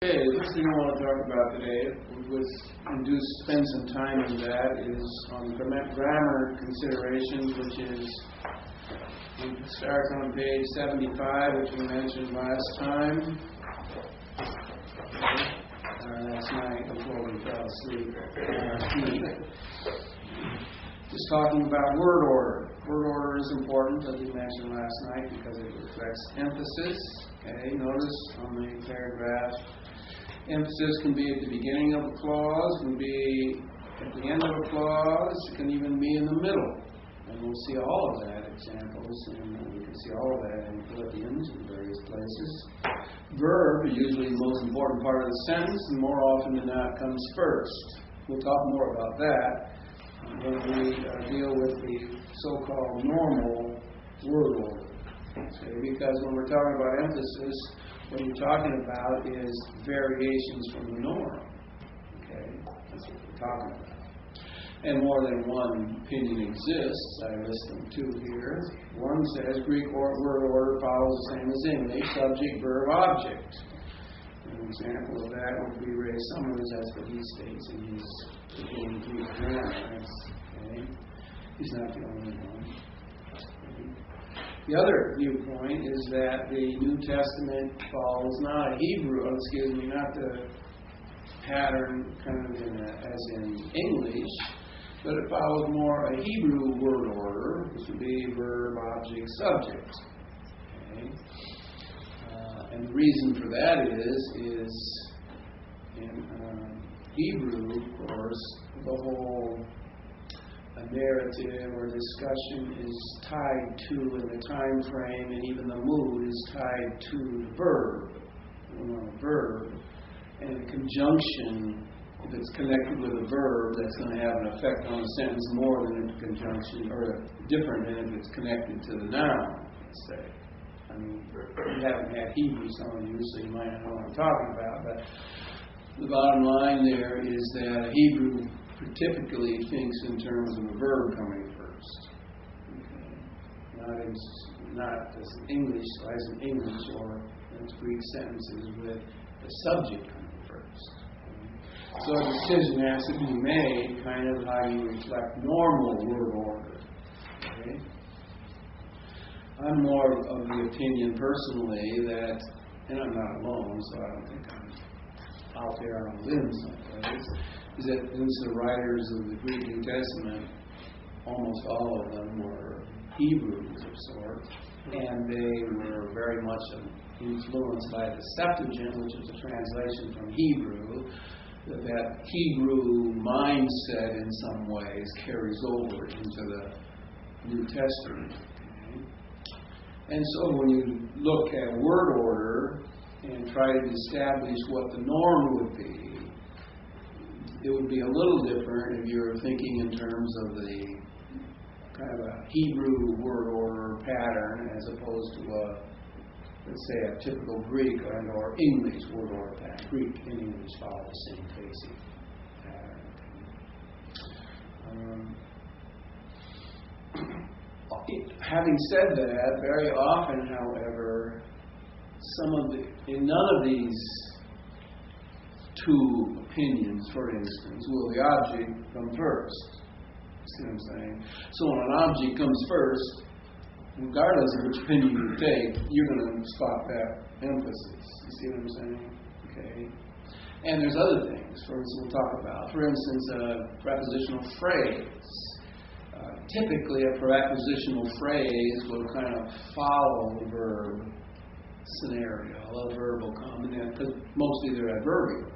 Okay, the first thing I want to talk about today, spend some time in that, is on grammar considerations, which is, we start on page 75, which we mentioned last time, last night before we fell asleep on our feet. Just talking about word order. Word order is important, as we mentioned last night, because it reflects emphasis. Okay, notice on the paragraph, emphasis can be at the beginning of a clause, can be at the end of a clause, it can even be in the middle. And we'll see all of that examples, and we can see all of that in Philippians in various places. Verb, usually the most important part of the sentence, and more often than not comes first. We'll talk more about that when we deal with the so-called normal word order. Okay, because when we're talking about emphasis, what you're talking about is variations from the norm. Okay, that's what we're talking about. And more than one opinion exists. I list them two here. One says Greek word order follows the same as English, subject, verb, object. An example of that would be Ray Summers. That's what he states in his beginning Greek grammar. Okay. He's not the only one. Okay. The other viewpoint is that the New Testament follows not the pattern kind of as in English, but it follows more a Hebrew word order, which would be verb, object, subject. Okay. And the reason for that is in Hebrew, of course, the whole narrative or discussion is tied to, in the time frame and even the mood is tied to the verb. And the conjunction, if it's connected with a verb, that's going to have an effect on the sentence more than if the conjunction, or different than if it's connected to the noun, let's say. I mean, you haven't had Hebrew, some of you, so you might not know what I'm talking about, but the bottom line there is that Hebrew typically thinks in terms of a verb coming first. Okay. Not as English or as Greek sentences with the subject coming first. Okay. So a decision has to be made kind of how you reflect normal word order. Okay. I'm more of the opinion personally that, and I'm not alone, so I don't think I'm out there on limbs someplace, is that since the writers of the Greek New Testament, almost all of them were Hebrews of sorts, and they were very much influenced by the Septuagint, which is a translation from Hebrew, that Hebrew mindset in some ways carries over into the New Testament. Okay? And so when you look at word order and try to establish what the norm would be, it would be a little different if you're thinking in terms of the kind of a Hebrew word order pattern as opposed to let's say, a typical Greek or English word order pattern. Greek and English follow the same basic pattern. Having said that, very often, however, in none of these two opinions, for instance, will the object come first. See what I'm saying? So when an object comes first, regardless of which opinion you take, you're going to spot that emphasis. You see what I'm saying? Okay. And there's other things, for instance, we'll talk about. For instance, a prepositional phrase. Typically, a prepositional phrase will kind of follow the verb scenario, a verbal combination, because mostly they're adverbial.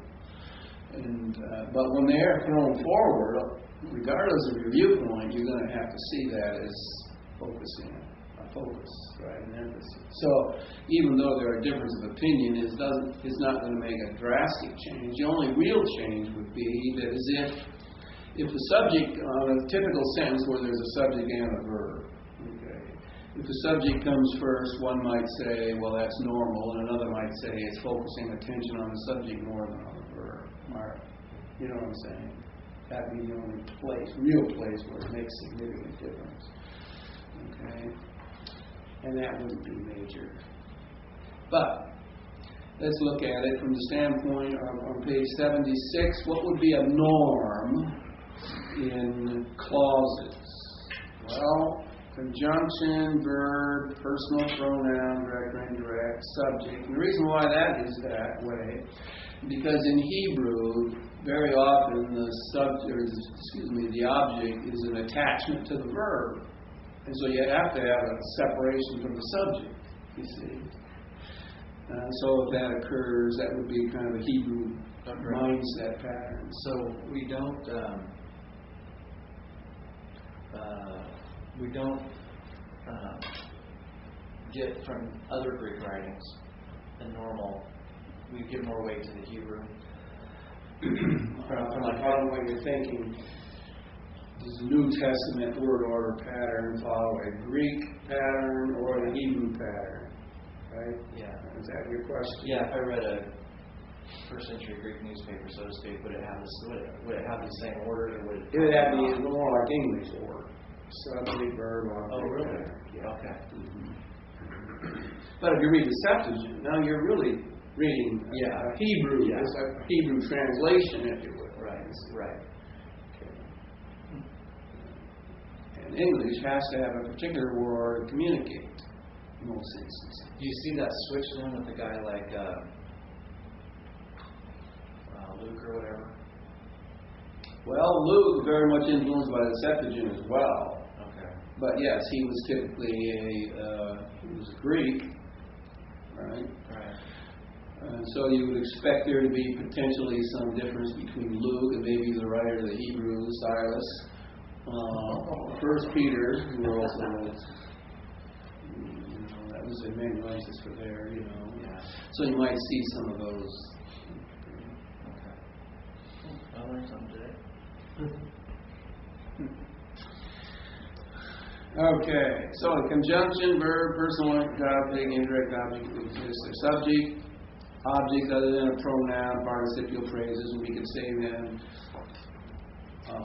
But when they're thrown forward, regardless of your viewpoint, you're going to have to see that as a focus, right, an emphasis. So even though there are differences of opinion, it's not going to make a drastic change. The only real change would be that as if the subject, on a typical sentence where there's a subject and a verb, okay, if the subject comes first, one might say, well, that's normal, and another might say it's focusing attention on the subject more than on the verb. You know what I'm saying? That'd be the only real place where it makes significant difference. Okay? And that wouldn't be major. But let's look at it from the standpoint of, on page 76, what would be a norm in clauses? Well, conjunction, verb, personal pronoun, direct or indirect, subject. And the reason why that is that way, because in Hebrew, very often the object is an attachment to the verb. And so you have to have a separation from the subject, you see. So if that occurs, that would be kind of a Hebrew mindset pattern. So we don't get from other Greek writings the normal. We give more weight to the Hebrew. From what you're thinking, does the New Testament word order pattern follow a Greek pattern or a Hebrew pattern? Right? Yeah. Is that your question? Yeah. If I read a first century Greek newspaper, so to speak, would it have the same order, or would it? It would have to be more like English order. Subject, verb, object. Oh, really? Yeah. Okay. Mm-hmm. But if you read the Septuagint, now you're really reading Hebrew. Yeah. It's a Hebrew translation, if you will. Right. Right. Okay. And English has to have a particular word to communicate in most instances. Do you see that switch then with a guy like Luke or whatever? Well, Luke very much influenced by the Septuagint as well. Okay. But yes, he was typically he was a Greek, right? Right. So you would expect there to be potentially some difference between Luke and maybe the writer of the Hebrew, Silas. First Peter, who also was, that was a amanuensis for there, Yeah. So you might see some of those. Okay. I learned something today. Okay, so the conjunction, verb, personal object, indirect object exists. Their subject, object other than a pronoun, participial phrases, and we could say them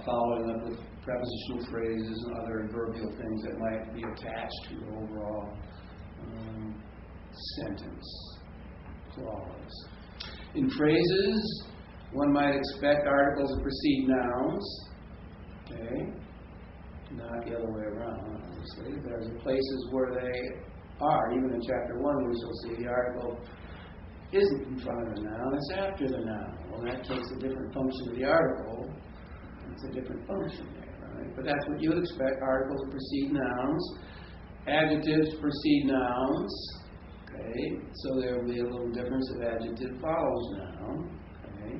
following up with prepositional phrases and other adverbial things that might be attached to the overall sentence, clause. In phrases, one might expect articles to precede nouns, okay? Not the other way around, obviously. There's places where they are, even in chapter 1, we shall see the article isn't in front of the noun, it's after the noun. Well, that takes a different function of the article. It's a different function there, right? But that's what you would expect, articles to precede nouns, adjectives precede nouns, okay? So there will be a little difference if adjective follows noun, okay?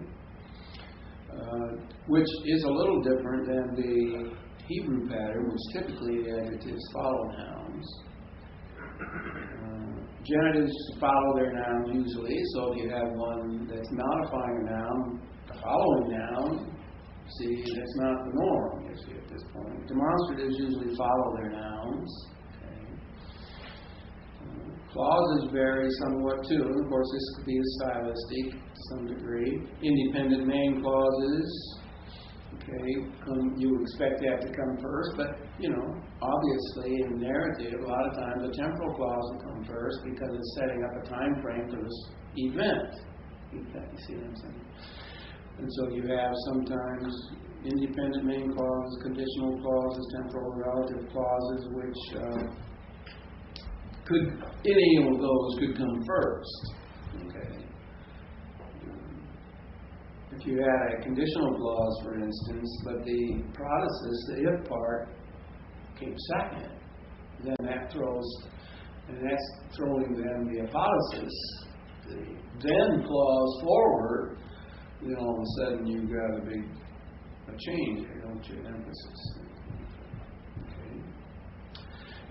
Which is a little different than the Hebrew pattern, which typically the adjectives follow nouns. Genitives follow their nouns usually, so if you have one that's modifying a noun, the following noun, see, that's not the norm, you see, at this point. Demonstratives usually follow their nouns. Okay. Clauses vary somewhat too. Of course, this could be stylistic to some degree. Independent main clauses, okay, you expect that to come first, but, obviously in narrative, a lot of times the temporal clause will come first because it's setting up a time frame for this event. You see what I'm saying? And so you have sometimes independent main clauses, conditional clauses, temporal and relative clauses, which any of those could come first. Okay. If you had a conditional clause, for instance, but the process, the if part, came second, then that's throwing then the apodosis, the then clause forward, all of a sudden you've got a change here, don't you, emphasis. Okay.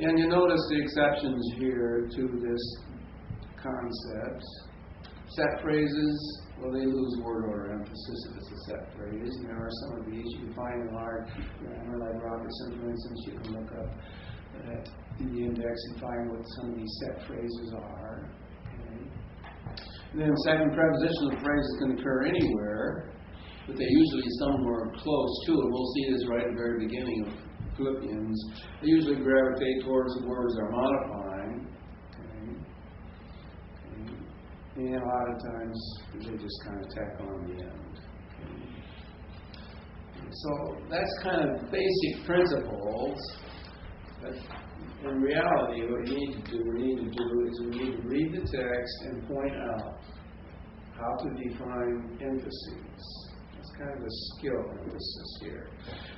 And you notice the exceptions here to this concept. Set phrases, well, they lose word order emphasis if it's a set phrase. And there are some of these you can find in large grammar, like Robertson, for instance. You can look up in the index and find what some of these set phrases are. Okay. And then second, prepositional phrases can occur anywhere, but they're usually somewhere close to it. We'll see this right at the very beginning of Philippians. They usually gravitate towards the words they're modifying. And a lot of times they just kind of tack on the end. So that's kind of basic principles. But in reality, what we need to do is we need to read the text and point out how to define emphases. That's kind of a skill emphasis here.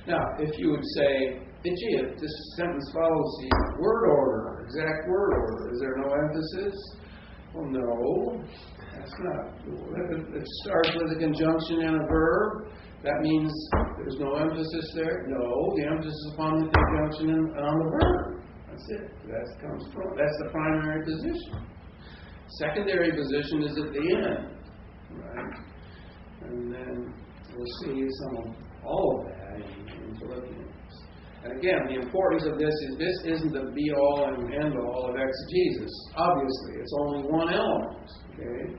Now, if you would say, gee, if this sentence follows the word order, exact word order, is there no emphasis? Well, no, that's not. If it starts with a conjunction and a verb, that means there's no emphasis there? No, the emphasis is upon the conjunction and on the verb. That's it. That's the primary position. Secondary position is at the end, right? And then we'll see some of all of that in Philippians. And again, the importance of this isn't the be-all and end-all of exegesis. Obviously, it's only one element, okay?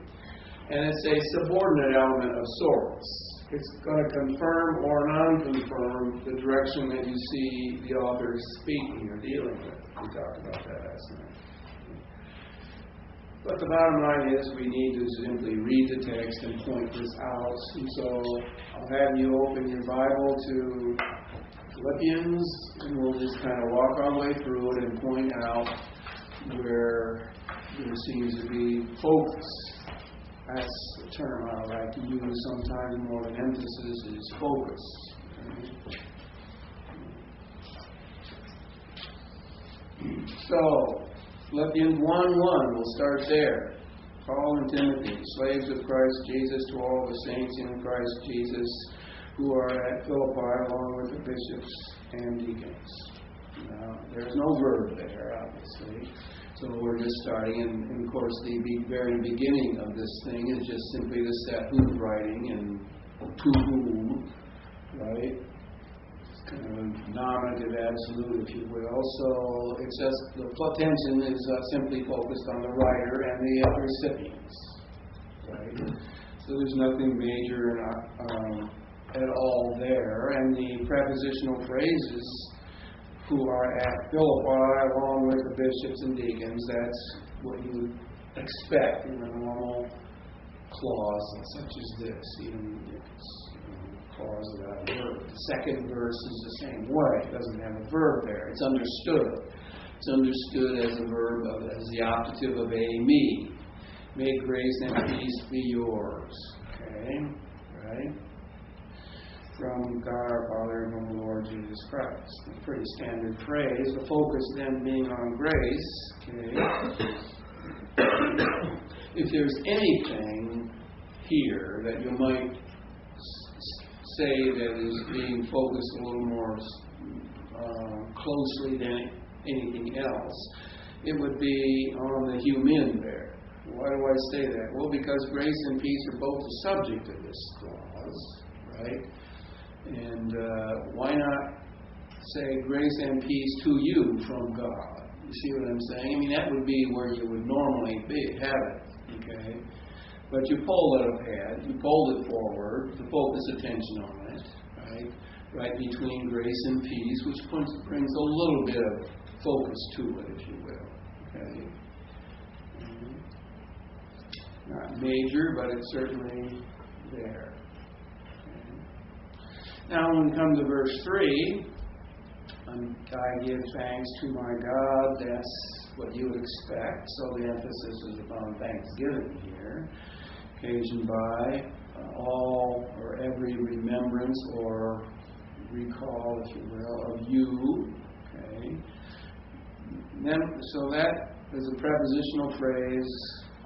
And it's a subordinate element of sorts. It's going to confirm or non-confirm the direction that you see the author is speaking or dealing with. We talked about that last night. But the bottom line is we need to simply read the text and point this out. And so I'll have you open your Bible to Philippians, and we'll just kind of walk our way through it and point out where there seems to be focus. That's the term I like to use sometimes more than emphasis, is focus. So, Philippians 1:1, we'll start there. Paul and Timothy, slaves of Christ Jesus, to all the saints in Christ Jesus who are at Philippi, along with the bishops and deacons. Now, there's no verb there, obviously. So we're just starting, and of course the very beginning of this thing is just simply to set who's writing and to whom, right? It's kind of a nominative absolute, if you will. So it's just, the attention is simply focused on the writer and the recipients, right? So there's nothing major at all there. And the prepositional phrases, who are at Philippi, along with the bishops and deacons, that's what you would expect in a normal clause such as this, even if it's a clause without a verb. The second verse is the same way. It doesn't have a verb there. It's understood. It's understood as a verb, as the optative of a me. May grace and peace be yours. Okay? Right? From God our Father and from the Lord Jesus Christ. A pretty standard phrase. The focus then being on grace. Okay. If there's anything here that you might say that is being focused a little more closely than anything else, it would be on the human there. Why do I say that? Well, because grace and peace are both the subject of this clause, right? And why not say grace and peace to you from God? You see what I'm saying? I mean, that would be where you would normally have it, okay? But you pulled it ahead, you pulled it forward to focus attention on it, right? Right between grace and peace, which brings a little bit of focus to it, if you will, okay? Not major, but it's certainly there. Now, when we come to verse 3, I give thanks to my God. That's what you would expect. So the emphasis is upon thanksgiving here, occasioned by all or every remembrance or recall, if you will, of you. Okay. Then, so that is a prepositional phrase,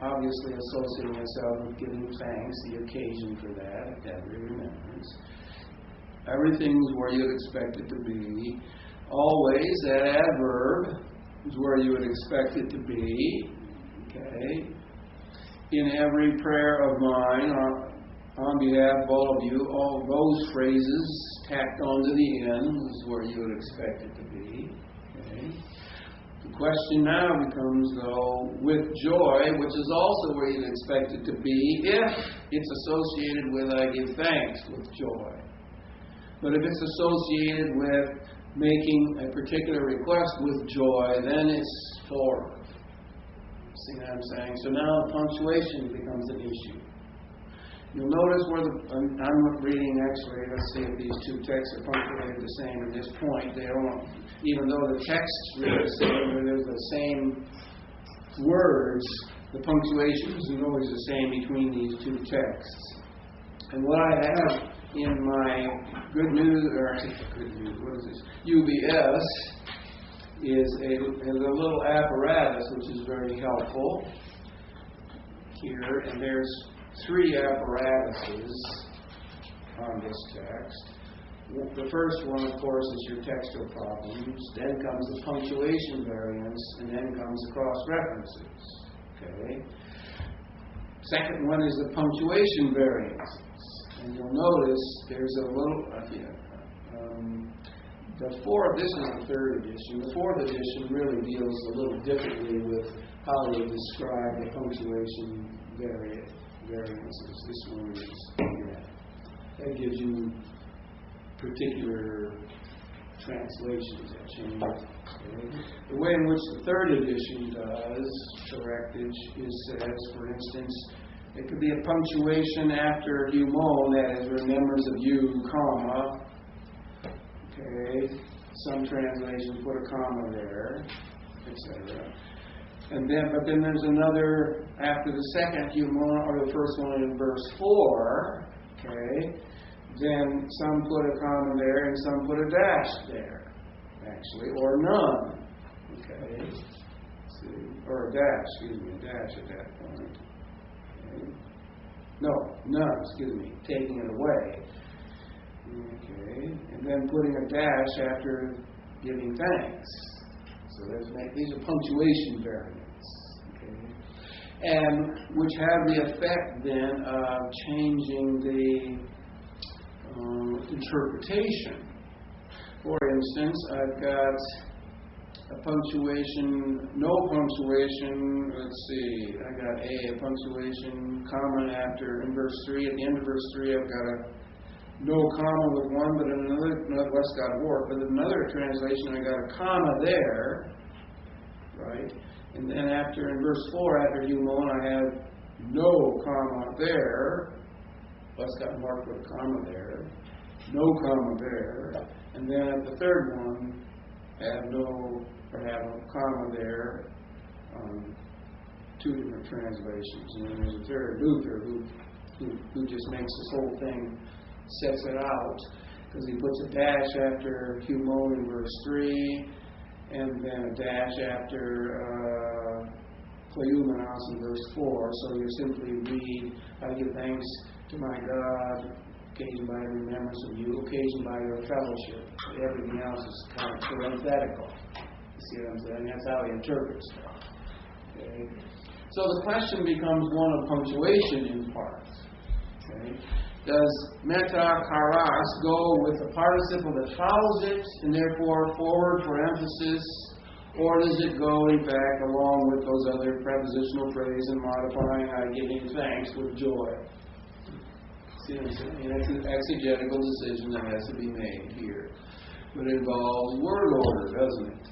obviously associating itself with giving thanks, the occasion for that, every remembrance. Everything's where you'd expect it to be. Always, that adverb is where you would expect it to be. Okay. In every prayer of mine, on behalf of all of you, all those phrases tacked onto the end is where you would expect it to be. Okay. The question now becomes, though, with joy, which is also where you'd expect it to be, if it's associated with I give thanks with joy. But if it's associated with making a particular request with joy, then it's forward. See what I'm saying? So now punctuation becomes an issue. You'll notice where I'm reading actually, let's see if these two texts are punctuated the same at this point. They don't, even though the texts read the same, there's the same words, the punctuation isn't always the same between these two texts. And what I have in my UBS is a little apparatus which is very helpful here, and there's 3 apparatuses on this text. The first one, of course, is your textual problems. Then comes the punctuation variance, and then comes the cross-references. Okay. Second one is the punctuation variances. And you'll notice there's a little, this is the 3rd edition. The 4th edition really deals a little differently with how they describe the punctuation variances. This one is, that gives you particular translations that change. Okay. The way in which the 3rd edition does correctage says, for instance, it could be a punctuation after humon, that is, remembers of you, comma. Okay. Some translations put a comma there, etc. But then there's another after the second humon, or the first one in verse 4. Okay. Then some put a comma there and some put a dash there, actually, or none. Okay. Or a dash at that point. Okay. No, none, taking it away. Okay. And then putting a dash after giving thanks. So these are punctuation variants. Okay. And which have the effect then of changing the interpretation. For instance, I've got a punctuation, no punctuation, let's see, I got a punctuation, comma after, in verse 3, at the end of verse 3, I've got a no comma with one, but in another, West got a work, but in another translation, I got a comma there, right? And then after, in verse 4, after humon, I have no comma there. West got marked with a comma there. No comma there. And then at the 3rd one, have a comma there. 2 different translations. And then there's a 3rd, Luther, who just makes this whole thing, sets it out, because he puts a dash after humon in verse 3, and then a dash after Cleumenos in verse 4. So you simply read, I give thanks to my God, occasioned by remembrance of you, occasioned by your fellowship. Everything else is kind of parenthetical. You see what I'm saying? That's how he interprets stuff. Okay? So the question becomes one of punctuation in part. Okay? Does metakaras go with the participle that follows it, and therefore forward for emphasis, or does it go, in fact, along with those other prepositional phrase and modifying I giving thanks with joy? See what I'm saying? That's an exegetical decision that has to be made here. But it involves word order, doesn't it?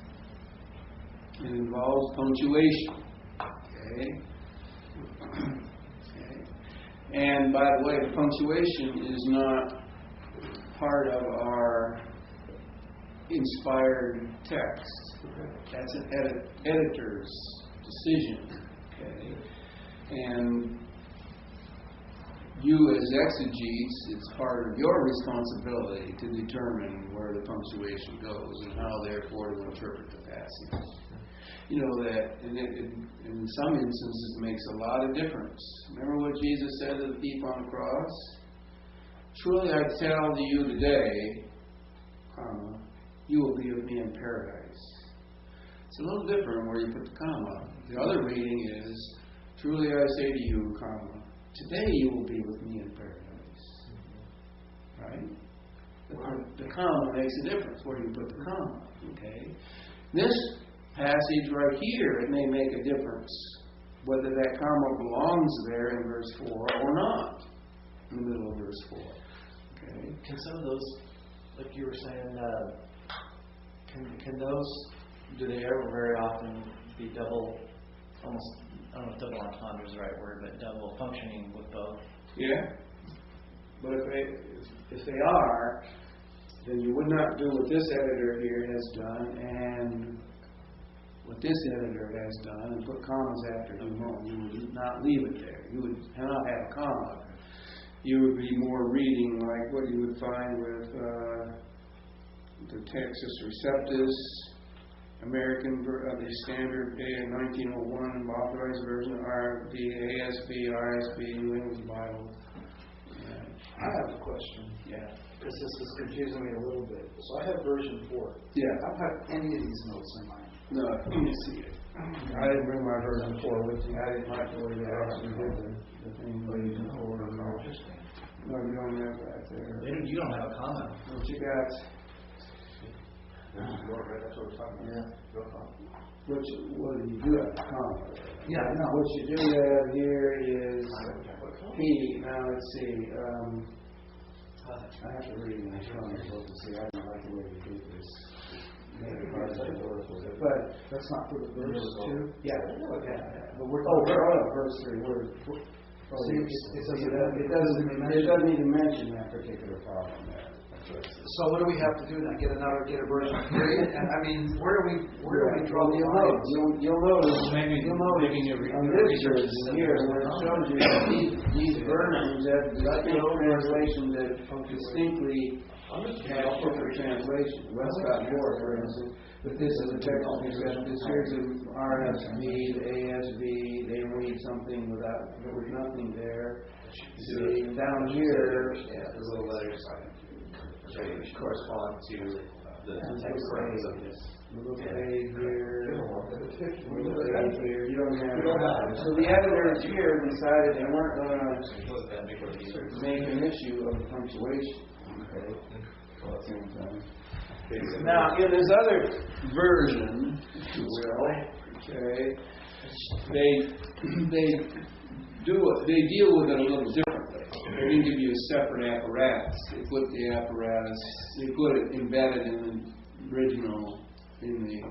It involves punctuation. Okay? And by the way, the punctuation is not part of our inspired text. That's an editor's decision. Okay? And you as exegetes, it's part of your responsibility to determine where the punctuation goes and how, therefore, to interpret the passage. You know that in some instances it makes a lot of difference. Remember what Jesus said to the thief on the cross? Truly I tell to you today, comma, you will be with me in paradise. It's a little different where you put the comma. The other reading is, truly I say to you, comma, today you will be with me in paradise. Right? The comma makes a difference where you put the comma. Okay? This passage right here, it may make a difference whether that comma belongs there in verse 4 or not in the middle of verse 4. Okay? Can some of those, like you were saying, can those, do they ever very often be double, almost I don't know if double entendre is the right word, but double functioning with both. Yeah. But if they are, then you would not do what this editor here has done and what this editor has done and put commas after you won't. You would not leave it there. You would not have a comma. You would be more reading like what you would find with the Texas Receptus, American, the Standard A 1901 Authorized Version, RV, ASB, RSB, New English Bible. I have a question. Yeah. Because this is confusing me a little bit. So I have version 4. Yeah. I don't have any of these notes in mine. No, let me see it. I didn't bring my version 4 with me. I didn't like the way they actually did the thing where you can order them all. No, you don't have that there. You don't have a comment. What you got? That's what we're talking about. What do you do have a comma? Yeah, no. What you do have here is P. Now let's see. I have to read my comments to see. I don't like the way we do this. But That's not for the verse 2? yeah. But we're verse 3. See, It doesn't even mention that particular problem there. So what do we have to do now? Get a version period? And I mean, where do we draw the lines? You'll notice Maybe on this version here where it shows you that these versions have distinct translations that distinctly have different translations. Westcott Moore, for instance, but this is a technical exception. This here's the RSV, the ASV. They read something without there was nothing there. See, down here, The little letters correspond to the text of this. little A here, little A here. You don't have that. So the editors here decided they weren't going to make an issue of the punctuation. Okay. Now, in this other version, if you will, okay, they deal with it a little differently. They didn't give you a separate apparatus. They put the apparatus, they put it embedded in the original, in the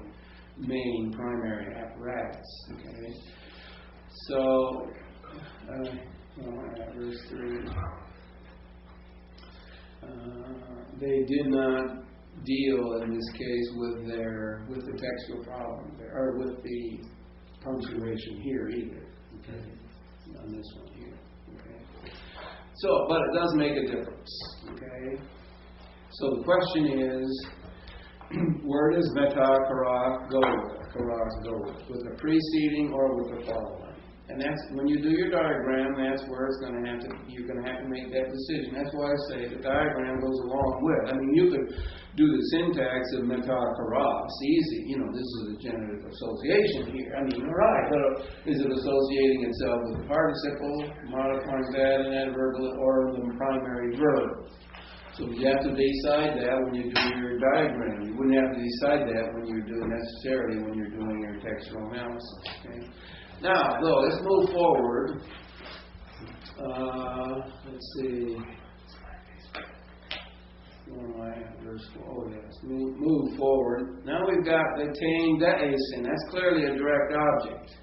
main primary apparatus. Okay, so verse 3. They did not deal in this case with the textual problem there, or with the punctuation here either. Okay, on this one here. Okay, so but it does make a difference. Okay, so the question is, where does meta-karas go with? With the preceding or with the following? And that's when you do your diagram. That's where it's going to have to. You're going to have to make that decision. That's why I say the diagram goes along with. I mean, you could do the syntax of meta-karas. Easy. This is a genitive association here. I mean, right. But is it associating itself with the participle, modifying that and adverbial, or the primary verb? So you have to decide that when you do your diagram. You wouldn't have to decide that when you're doing your textual analysis. Okay. Now, though, let's move forward. Let's see. Where am I at? Verse 4. Oh, yes. Move forward. Now we've got the tame deasin. That's clearly a direct object.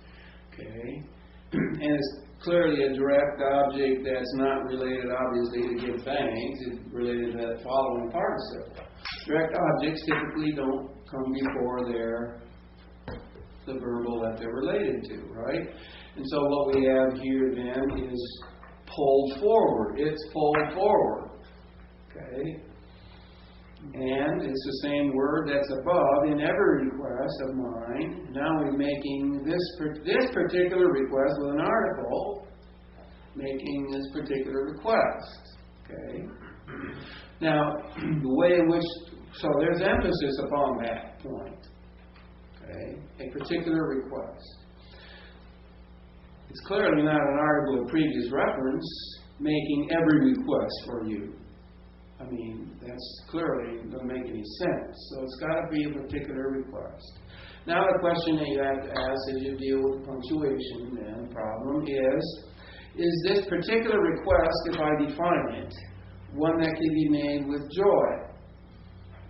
Okay. And it's clearly a direct object that's not related, obviously, to give thanks. It's related to that following participle. Direct objects typically don't come before the verbal that they're related to, right? And so what we have here then is pulled forward. It's pulled forward. Okay? And it's the same word that's above in every request of mine. Now we're making this particular request with an article, making this particular request. Okay? Now, the way in which, so there's emphasis upon that point. Okay? A particular request. It's clearly not an article of previous reference making every request for you. I mean, that's clearly doesn't make any sense. So it's got to be a particular request. Now the question that you have to ask as you deal with the punctuation then problem is this particular request, if I define it, one that can be made with joy?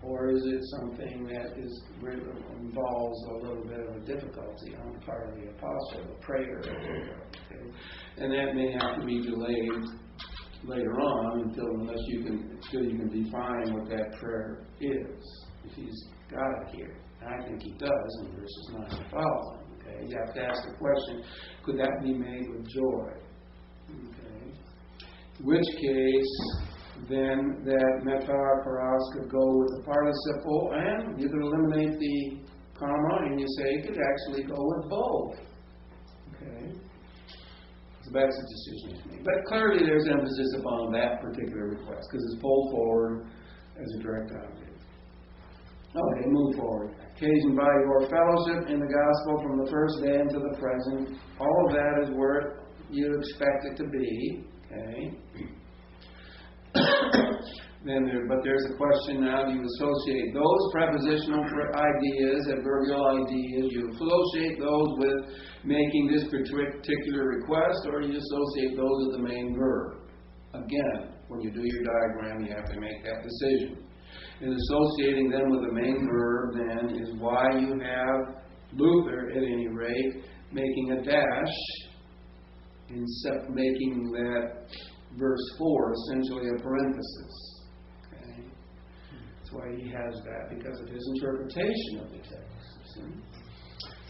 Or is it something that involves a little bit of a difficulty on the part of the apostle, a prayer? Okay? And that may have to be delayed later on until you can define what that prayer is. If he's got it here. And I think he does in verses 9 and following. Okay? You have to ask the question, could that be made with joy? Okay. In which case, then that metaparos could go with the participle, and you could eliminate the comma, and you say it could actually go with both. Okay? So that's a decision to make. But clearly there's emphasis upon that particular request, because it's pulled forward as a direct object. Okay, move forward. Occasioned by your fellowship in the gospel from the first day until the present. All of that is where you expect it to be. Okay? But there's a question now, do you associate those prepositional ideas, adverbial ideas, you associate those with making this particular request, or you associate those with the main verb? Again, when you do your diagram, you have to make that decision. And associating them with the main verb, then, is why you have Luther, at any rate, making a dash, making that verse 4 essentially a parenthesis. Okay? That's why he has that, because of his interpretation of the text. See?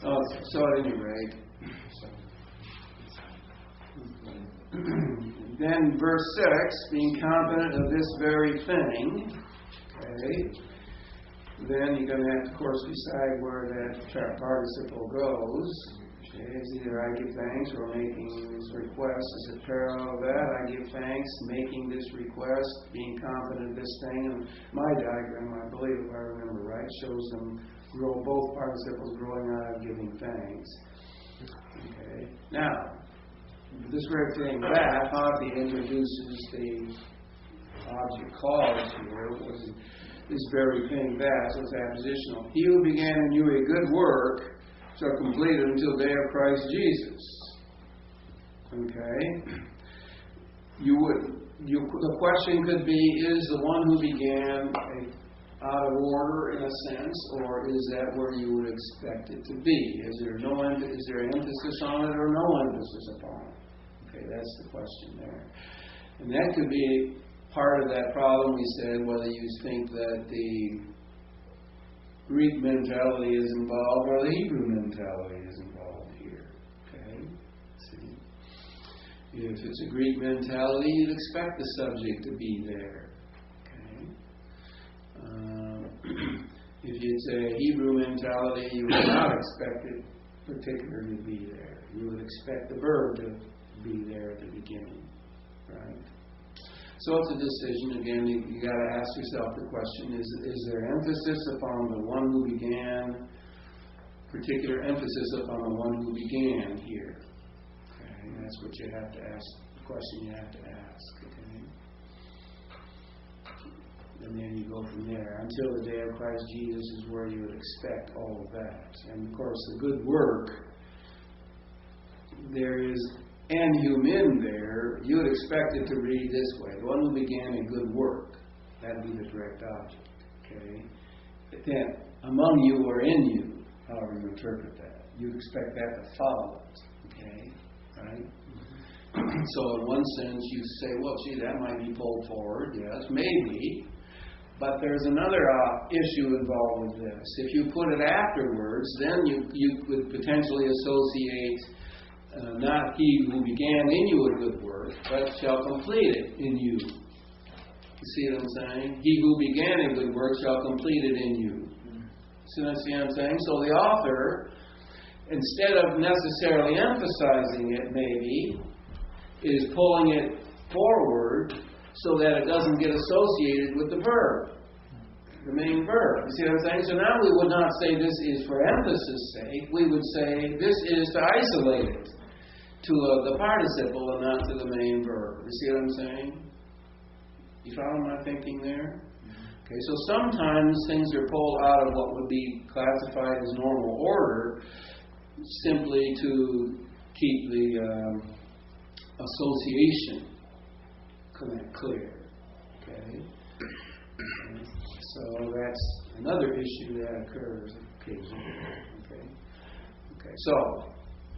Okay, so at any rate, then verse 6, being confident of this very thing, okay, then you're going to have to, of course, decide where that participle goes. Okay, it's either I give thanks or making this request. Is it parallel to that? I give thanks, making this request, being confident of this thing. And my diagram, I believe, if I remember right, shows them both participles growing out of giving thanks. Okay. Now, this very thing, that, Hobbie introduces the object clause here, was this very thing, that, so it's appositional. He who began in you a good work shall complete it until the day of Christ Jesus. Okay? The question could be, is the one who began out of order in a sense, or is that where you would expect it to be? Is there emphasis on it or no emphasis upon it? Okay, that's the question there. And that could be part of that problem we said, whether you think that the Greek mentality is involved or the Hebrew mentality is involved here. Okay? See? If it's a Greek mentality, you'd expect the subject to be there. Okay? If it's a Hebrew mentality, you would not expect it particularly to be there. You would expect the verb to be there at the beginning. Right? So it's a decision. Again, you got to ask yourself the question: is there emphasis upon the one who began? Particular emphasis upon the one who began here. Okay, and that's what you have to ask. The question you have to ask. Okay, and then you go from there until the day of Christ Jesus is where you would expect all of that. And of course, the good work. There is and human there, you would expect it to read this way. The one who began a good work. That would be the direct object. Okay? But then, among you or in you, however you interpret that, you'd expect that to follow it. Okay? Right? Mm-hmm. So in one sense, you say, well, gee, that might be pulled forward. Yes, maybe. But there's another issue involved with this. If you put it afterwards, then you could potentially associate not he who began in you a good work, but shall complete it in you. You see what I'm saying? He who began a good work shall complete it in you. See what I'm saying? So the author, instead of necessarily emphasizing it, maybe, is pulling it forward so that it doesn't get associated with the verb, the main verb. You see what I'm saying? So now we would not say this is for emphasis' sake. We would say this is to isolate it to the participle and not to the main verb. You see what I'm saying? You follow my thinking there? Okay, so sometimes things are pulled out of what would be classified as normal order simply to keep the association clear. Okay? So that's another issue that occurs occasionally. Okay. So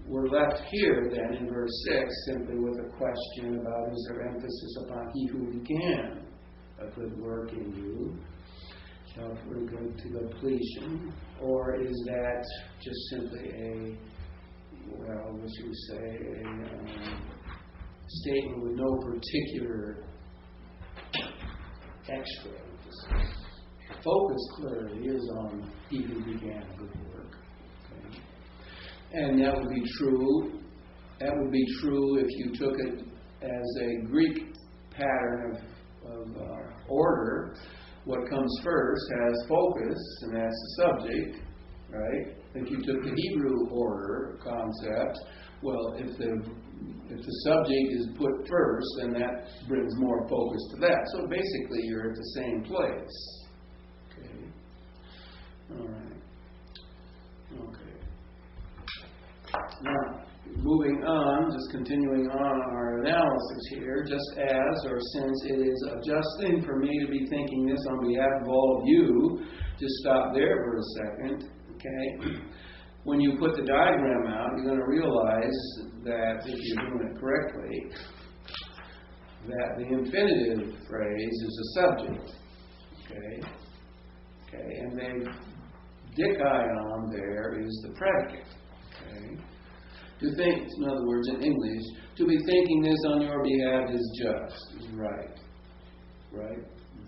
we're left here then in verse 6 simply with a question about, is there emphasis upon he who began a good work in you shall bring good to completion, or is that just simply what should we say, a statement with no particular extra emphasis? The focus clearly is on he who began a good work. Okay? And that would be true. That would be true if you took it as a Greek pattern of order. What comes first has focus, and that's the subject, right? If you took the Hebrew order concept, well, if the subject is put first, then that brings more focus to that. So basically, you're at the same place. Okay. All right. Okay. Now, moving on, just continuing on our analysis here, just as, or since it is a just thing for me to be thinking this on behalf of all of you, just stop there for a second, okay? When you put the diagram out, you're going to realize that if you're doing it correctly, that the infinitive phrase is a subject, okay? And the dikaion there is the predicate, okay? To think, in other words, in English, to be thinking this on your behalf is just, is right. Right?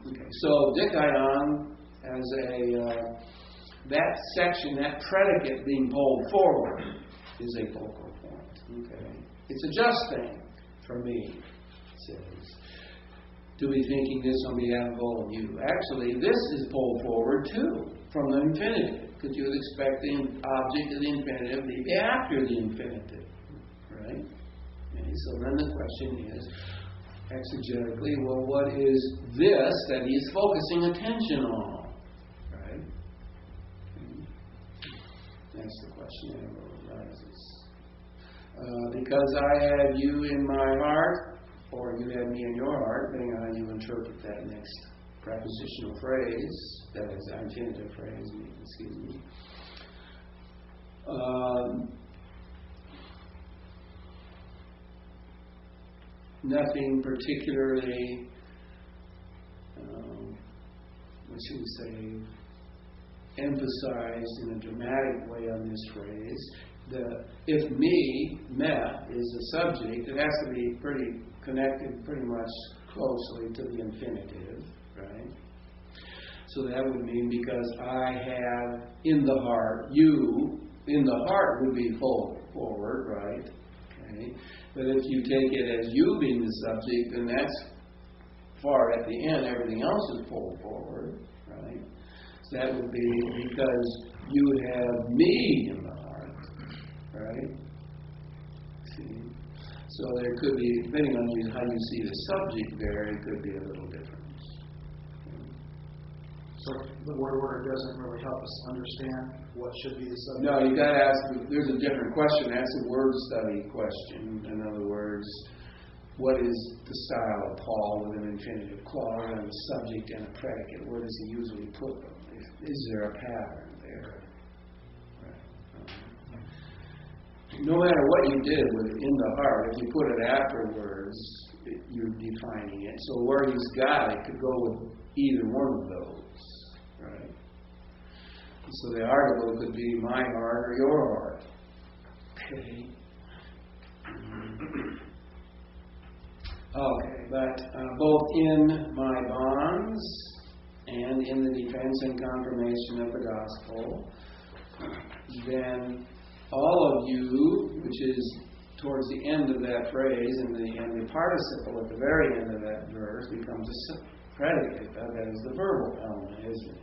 Okay. So, dikaion as that section, that predicate being pulled forward is a focal point. Okay. It's a just thing for me, it says, to be thinking this on behalf of all of you. Actually, this is pulled forward too, from the infinitive. Because you would expect the object of the infinitive to be after the infinitive, right? Okay, so then the question is, exegetically, well, what is this that he's focusing attention on, right? Okay. That's the question that arises. Because I had you in my heart, or you had me in your heart, depending on how you interpret that next prepositional phrase, that is infinitive phrase, excuse me. Nothing particularly, what should we say, emphasized in a dramatic way on this phrase. If me, meh, is a subject, it has to be pretty connected pretty much closely to the infinitive. Right? So that would mean because I have in the heart, you, in the heart would be forward, right? Okay. But if you take it as you being the subject, then that's far at the end, everything else is pulled forward, right? So that would be because you have me in the heart, right? See? So there could be, depending on how you see the subject there, it could be a little different. So the word order doesn't really help us understand what should be the subject? No, you got to ask, there's a different question. That's a word study question. In other words, what is the style of Paul with an infinitive clause and a subject and a predicate? Where does he usually put them? Is there a pattern there? Right. No matter what you did with it in the heart, if you put it afterwards, you're defining it. So where he's got it could go with either one of those. Right? So the article could be my heart or your heart. Okay. Okay, but both in my bonds and in the defense and confirmation of the gospel, then all of you, which is towards the end of that phrase, and the participle at the very end of that verse becomes a predicate. That is the verbal element, isn't it?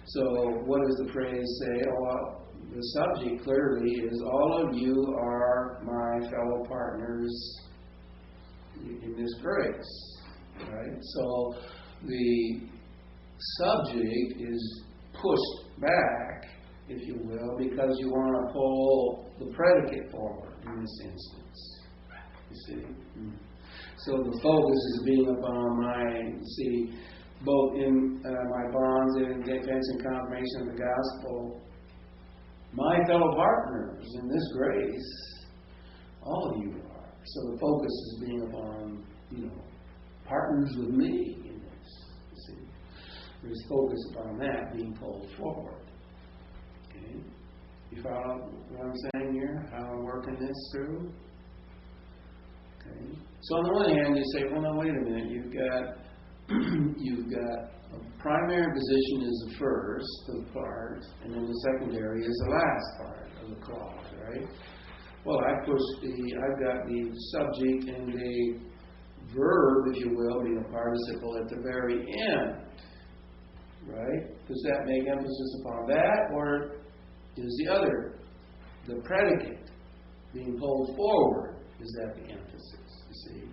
So what does the phrase say? Oh, the subject clearly is all of you are my fellow partners in this grace. Right? So the subject is pushed back, if you will, because you want to pull the predicate forward in this instance. You see? So the focus is being upon my, see, both in my bonds and in defense and confirmation of the gospel, my fellow partners in this grace, all of you are. So the focus is being upon, partners with me in this. You see, there's focus upon that being pulled forward. Okay, you follow what I'm saying here? How I'm working this through. Okay. So on the one hand, you say, well, no, wait a minute. You've got a primary position is the first of the part, and then the secondary is the last part of the clause, right? Well, I've got the subject and the verb, if you will, being a participle at the very end, right? Does that make emphasis upon that, or is the predicate being pulled forward? Is that the emphasis, you see?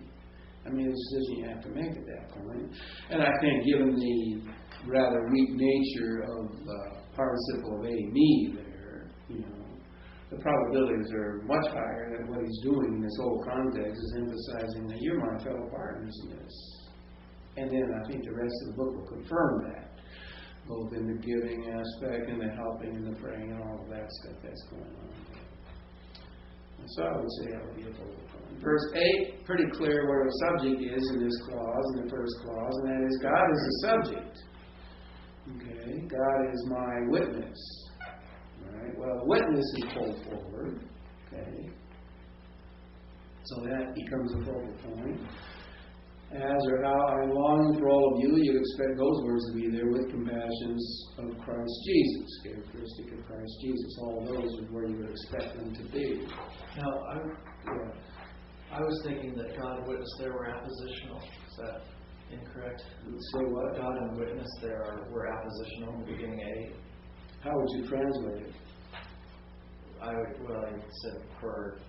I mean, it's a decision you have to make at that point. And I think given the rather weak nature of participle of a, me there, the probabilities are much higher that what he's doing in this whole context is emphasizing that you're my fellow partners in this. And then I think the rest of the book will confirm that, both in the giving aspect and the helping and the praying and all of that stuff that's going on. So I would say that would be a focal point. Verse 8, pretty clear where the subject is in this clause, in the first clause, and that is God is the subject. Okay, God is my witness. All right, well, witness is pulled forward. Okay, so that becomes a focal point. As or how I'm longing for all of you, you'd expect those words to be there with compassions of Christ Jesus, characteristic of Christ Jesus. All those are where you would expect them to be. Now, I was thinking that God and witness there were appositional. Is that incorrect? Say what? God and witness there were appositional in the beginning A. How would you translate it? I said for...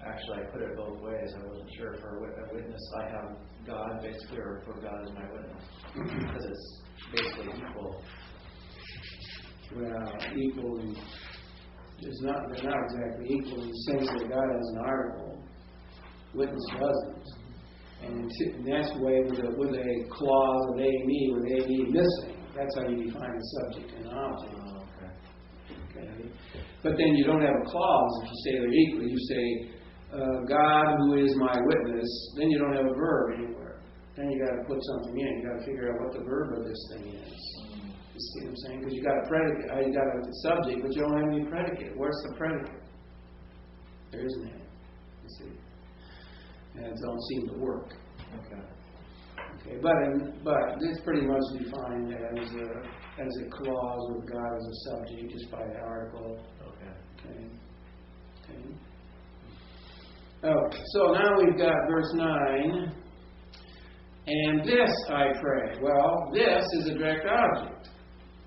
Actually, I put it both ways. I wasn't sure. For a witness, I have God, basically, or for God as my witness. Because it's basically equal. Well, equal in... they're not exactly equal in the sense that God has an article. Witness doesn't. And that's the way with a clause of A-me, with A-me missing. That's how you define the subject and object. Oh, Okay. But then you don't have a clause if you say they're equal. You say, God who is my witness, then you don't have a verb anywhere. Then you got to put something in. You got to figure out what the verb of this thing is. You see what I'm saying? Because you got a predicate, you got a subject, but you don't have any predicate. Where's the predicate? There isn't any. You see, and it don't seem to work. Okay, but it's pretty much defined as a clause with God as a subject, just by the article. Okay. Oh, so now we've got verse 9. And this I pray. Well, this is a direct object.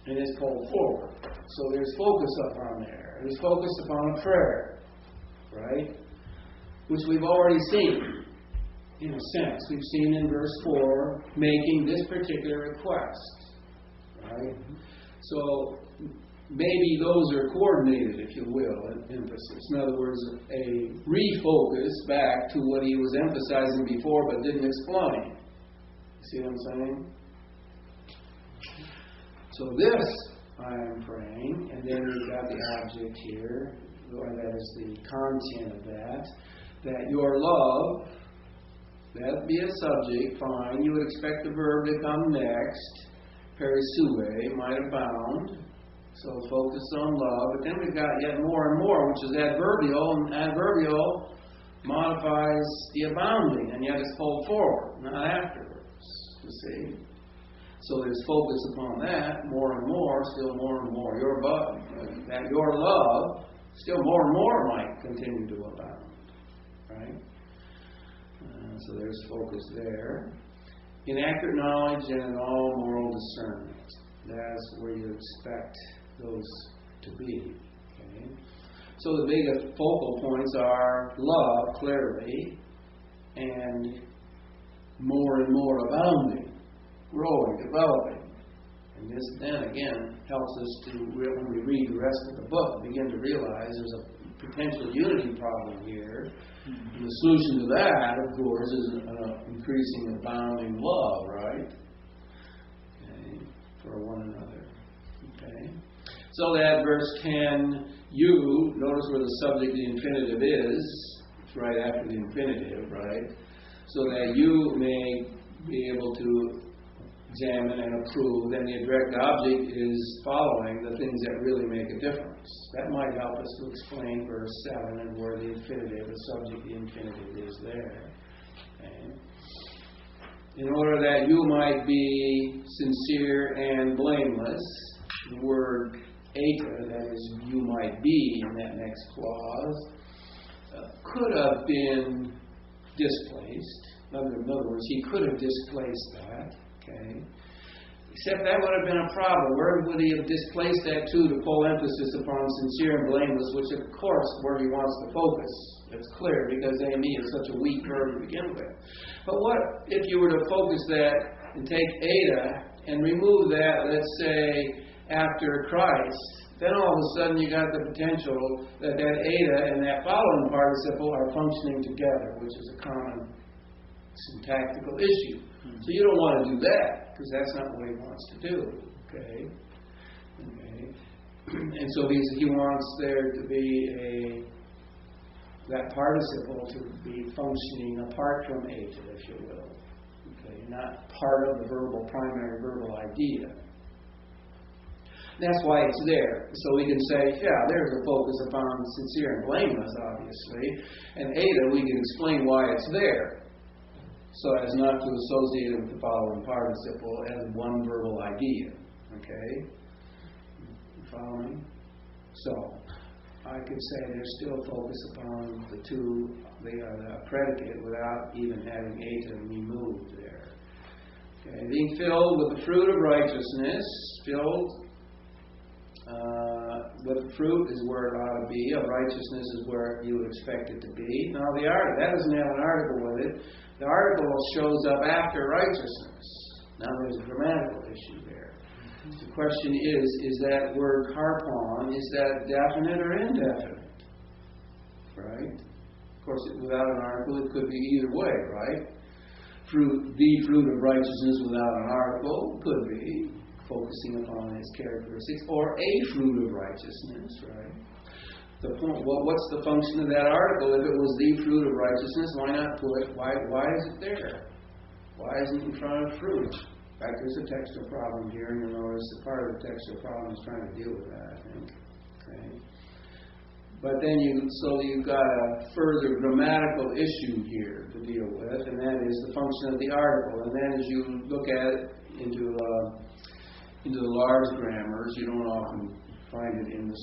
And it's pulled forward. So there's focus upon there. There's focus upon a prayer. Right? Which we've already seen. In a sense. We've seen in verse 4 making this particular request. Right? So maybe those are coordinated, if you will, in emphasis. In other words, a refocus back to what he was emphasizing before but didn't explain. See what I'm saying? So this I am praying, and then we've got the object here, or that is the content of that your love, that be a subject, fine. You would expect the verb to come next. Perisue, might abound. So focus on love. But then we've got yet more and more, which is adverbial. And adverbial modifies the abounding, and yet it's pulled forward, not afterwards. You see? So there's focus upon that, more and more, still more and more. Your love, still more and more might continue to abound. Right? So there's focus there. In accurate knowledge and in all moral discernment. That's where you expect those to be. Okay? So the big focal points are love, clearly, and more abounding, growing, developing. And this then again helps us to, when we read the rest of the book, begin to realize there's a potential unity problem here. And the solution to that, of course, is increasing abounding love, right? for one another. Okay? So that verse 10, you, notice where the subject, the infinitive is. It's right after the infinitive, right? So that you may be able to examine and approve, and the direct object is following the things that really make a difference. That might help us to explain verse 7 and where the infinitive, the subject, the infinitive is there. Okay? In order that you might be sincere and blameless, the word eta, that is, you might be in that next clause, could have been displaced. In other words, he could have displaced that. Okay? Except that would have been a problem. Where would he have displaced that to pull emphasis upon sincere and blameless, which of course where he wants to focus. It's clear because AME is such a weak verb to begin with. But what if you were to focus that and take eta and remove that, let's say, after Christ, then all of a sudden you got the potential that eta and that following participle are functioning together, which is a common syntactical issue. So you don't want to do that, because that's not what he wants to do. Okay? And so he wants there to be that participle to be functioning apart from eta, if you will. Okay? Not part of the primary verbal idea. That's why it's there. So we can say, yeah, there's a focus upon sincere and blameless, obviously. And eta, we can explain why it's there, so as not to associate it with the following participle as one verbal idea. Okay? You follow me? So, I could say there's still focus upon the two, the predicate, without even having eta removed there. Okay? Being filled with the fruit of righteousness, filled with the fruit is where it ought to be. Of righteousness is where you would expect it to be. Now, that doesn't have an article with it. The article shows up after righteousness. Now there's a grammatical issue there. The question is that word harpon, is that definite or indefinite? Right? Of course, without an article, it could be either way, right? The fruit of righteousness without an article could be focusing upon its characteristics, or a fruit of righteousness, right? The point, well, what's the function of that article? If it was the fruit of righteousness, why not put, why is it there? Why isn't it in front of fruit? In fact, there's a textual problem here, and you'll notice that part of the textual problem is trying to deal with that, I think. Okay? But then you've got a further grammatical issue here to deal with, and that is the function of the article. And then as you look at it into the large grammars, you don't often find it in the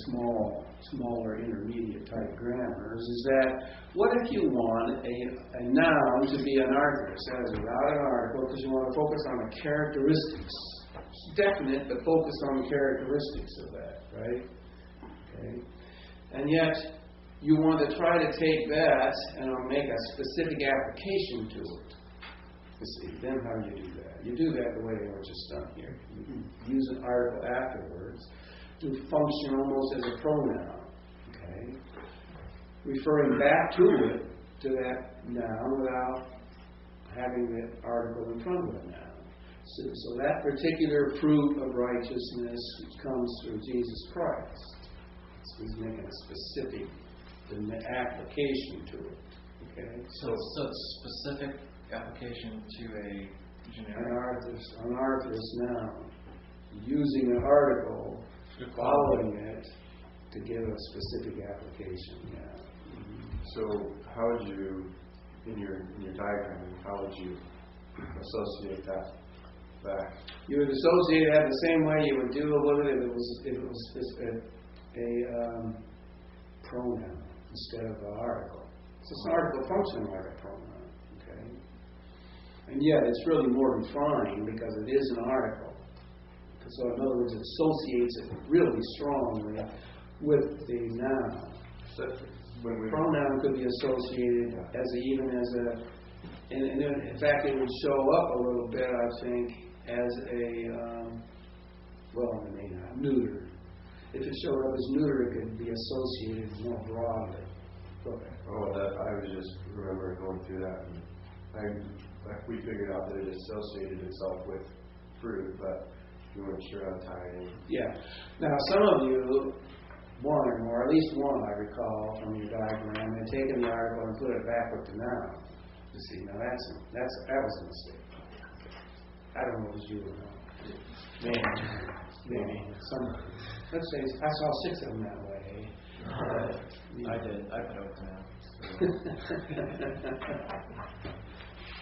smaller intermediate type grammars, is that what if you want a noun to be an article? It says without an article because you want to focus on the characteristics. It's definite, but focus on the characteristics of that, right? Okay. And yet, you want to try to take that and make a specific application to it. You see, then how do you do that? You do that the way it was just done here. You use an article afterwards to function almost as a pronoun, okay? Referring back to it, to that noun, without having the article in front of the noun. So that particular fruit of righteousness comes through Jesus Christ. So he's making a specific application to it, okay? So it's specific application to a generic. An arthros noun, using an article, following it to give a specific application. Yeah. So how would you, in your diagram, how would you associate that back? You would associate that the same way you would deal with it if it was a pronoun instead of an article. So it's an article functioning like a pronoun. Okay. And yet it's really more refined because it is an article. So in other words, it associates it really strongly with the noun. So pronoun could be associated and in fact it would show up a little bit, I think, as it may not, neuter. If it showed up as neuter, it could be associated more broadly. Okay. I was just remembering going through that, and we figured out that it associated itself with fruit, but you weren't sure how to tie it in. Yeah. Now, some of you, one or more, at least one I recall from your diagram, had taken the article and put it backward to noun. You see, now that was a mistake. I don't know if it was you or not. Maybe. Let's say I saw 6 of them that way. I did. I put it now.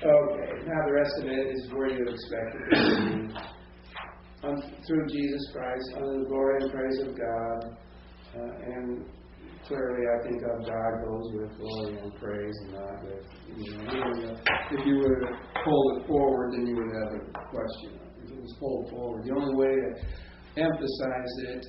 Okay, now the rest of it is where you expect it to be. Through Jesus Christ, under the glory and praise of God, and clearly I think of God goes with glory and praise and not with, if you were to pull it forward, then you would have a question. If it was pulled forward, the only way to emphasize it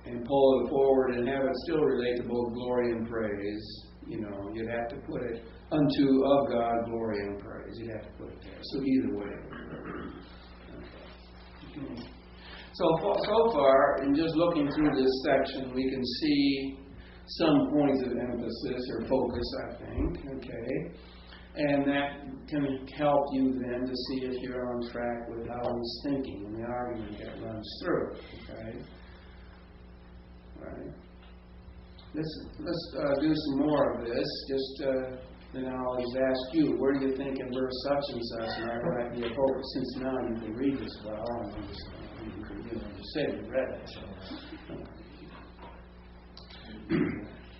and pull it forward and have it still relate to both glory and praise, you'd have to put it unto of God glory and praise. You'd have to put it there. So either way. So far, in just looking through this section, we can see some points of emphasis or focus, I think. Okay. And that can help you then to see if you're on track with how he's thinking and the argument that runs through. Okay. Right. Let's do some more of this. Then I'll just ask you, where do you think in verse such and such, and that might be appropriate, since now you can read this well, and you said you read it.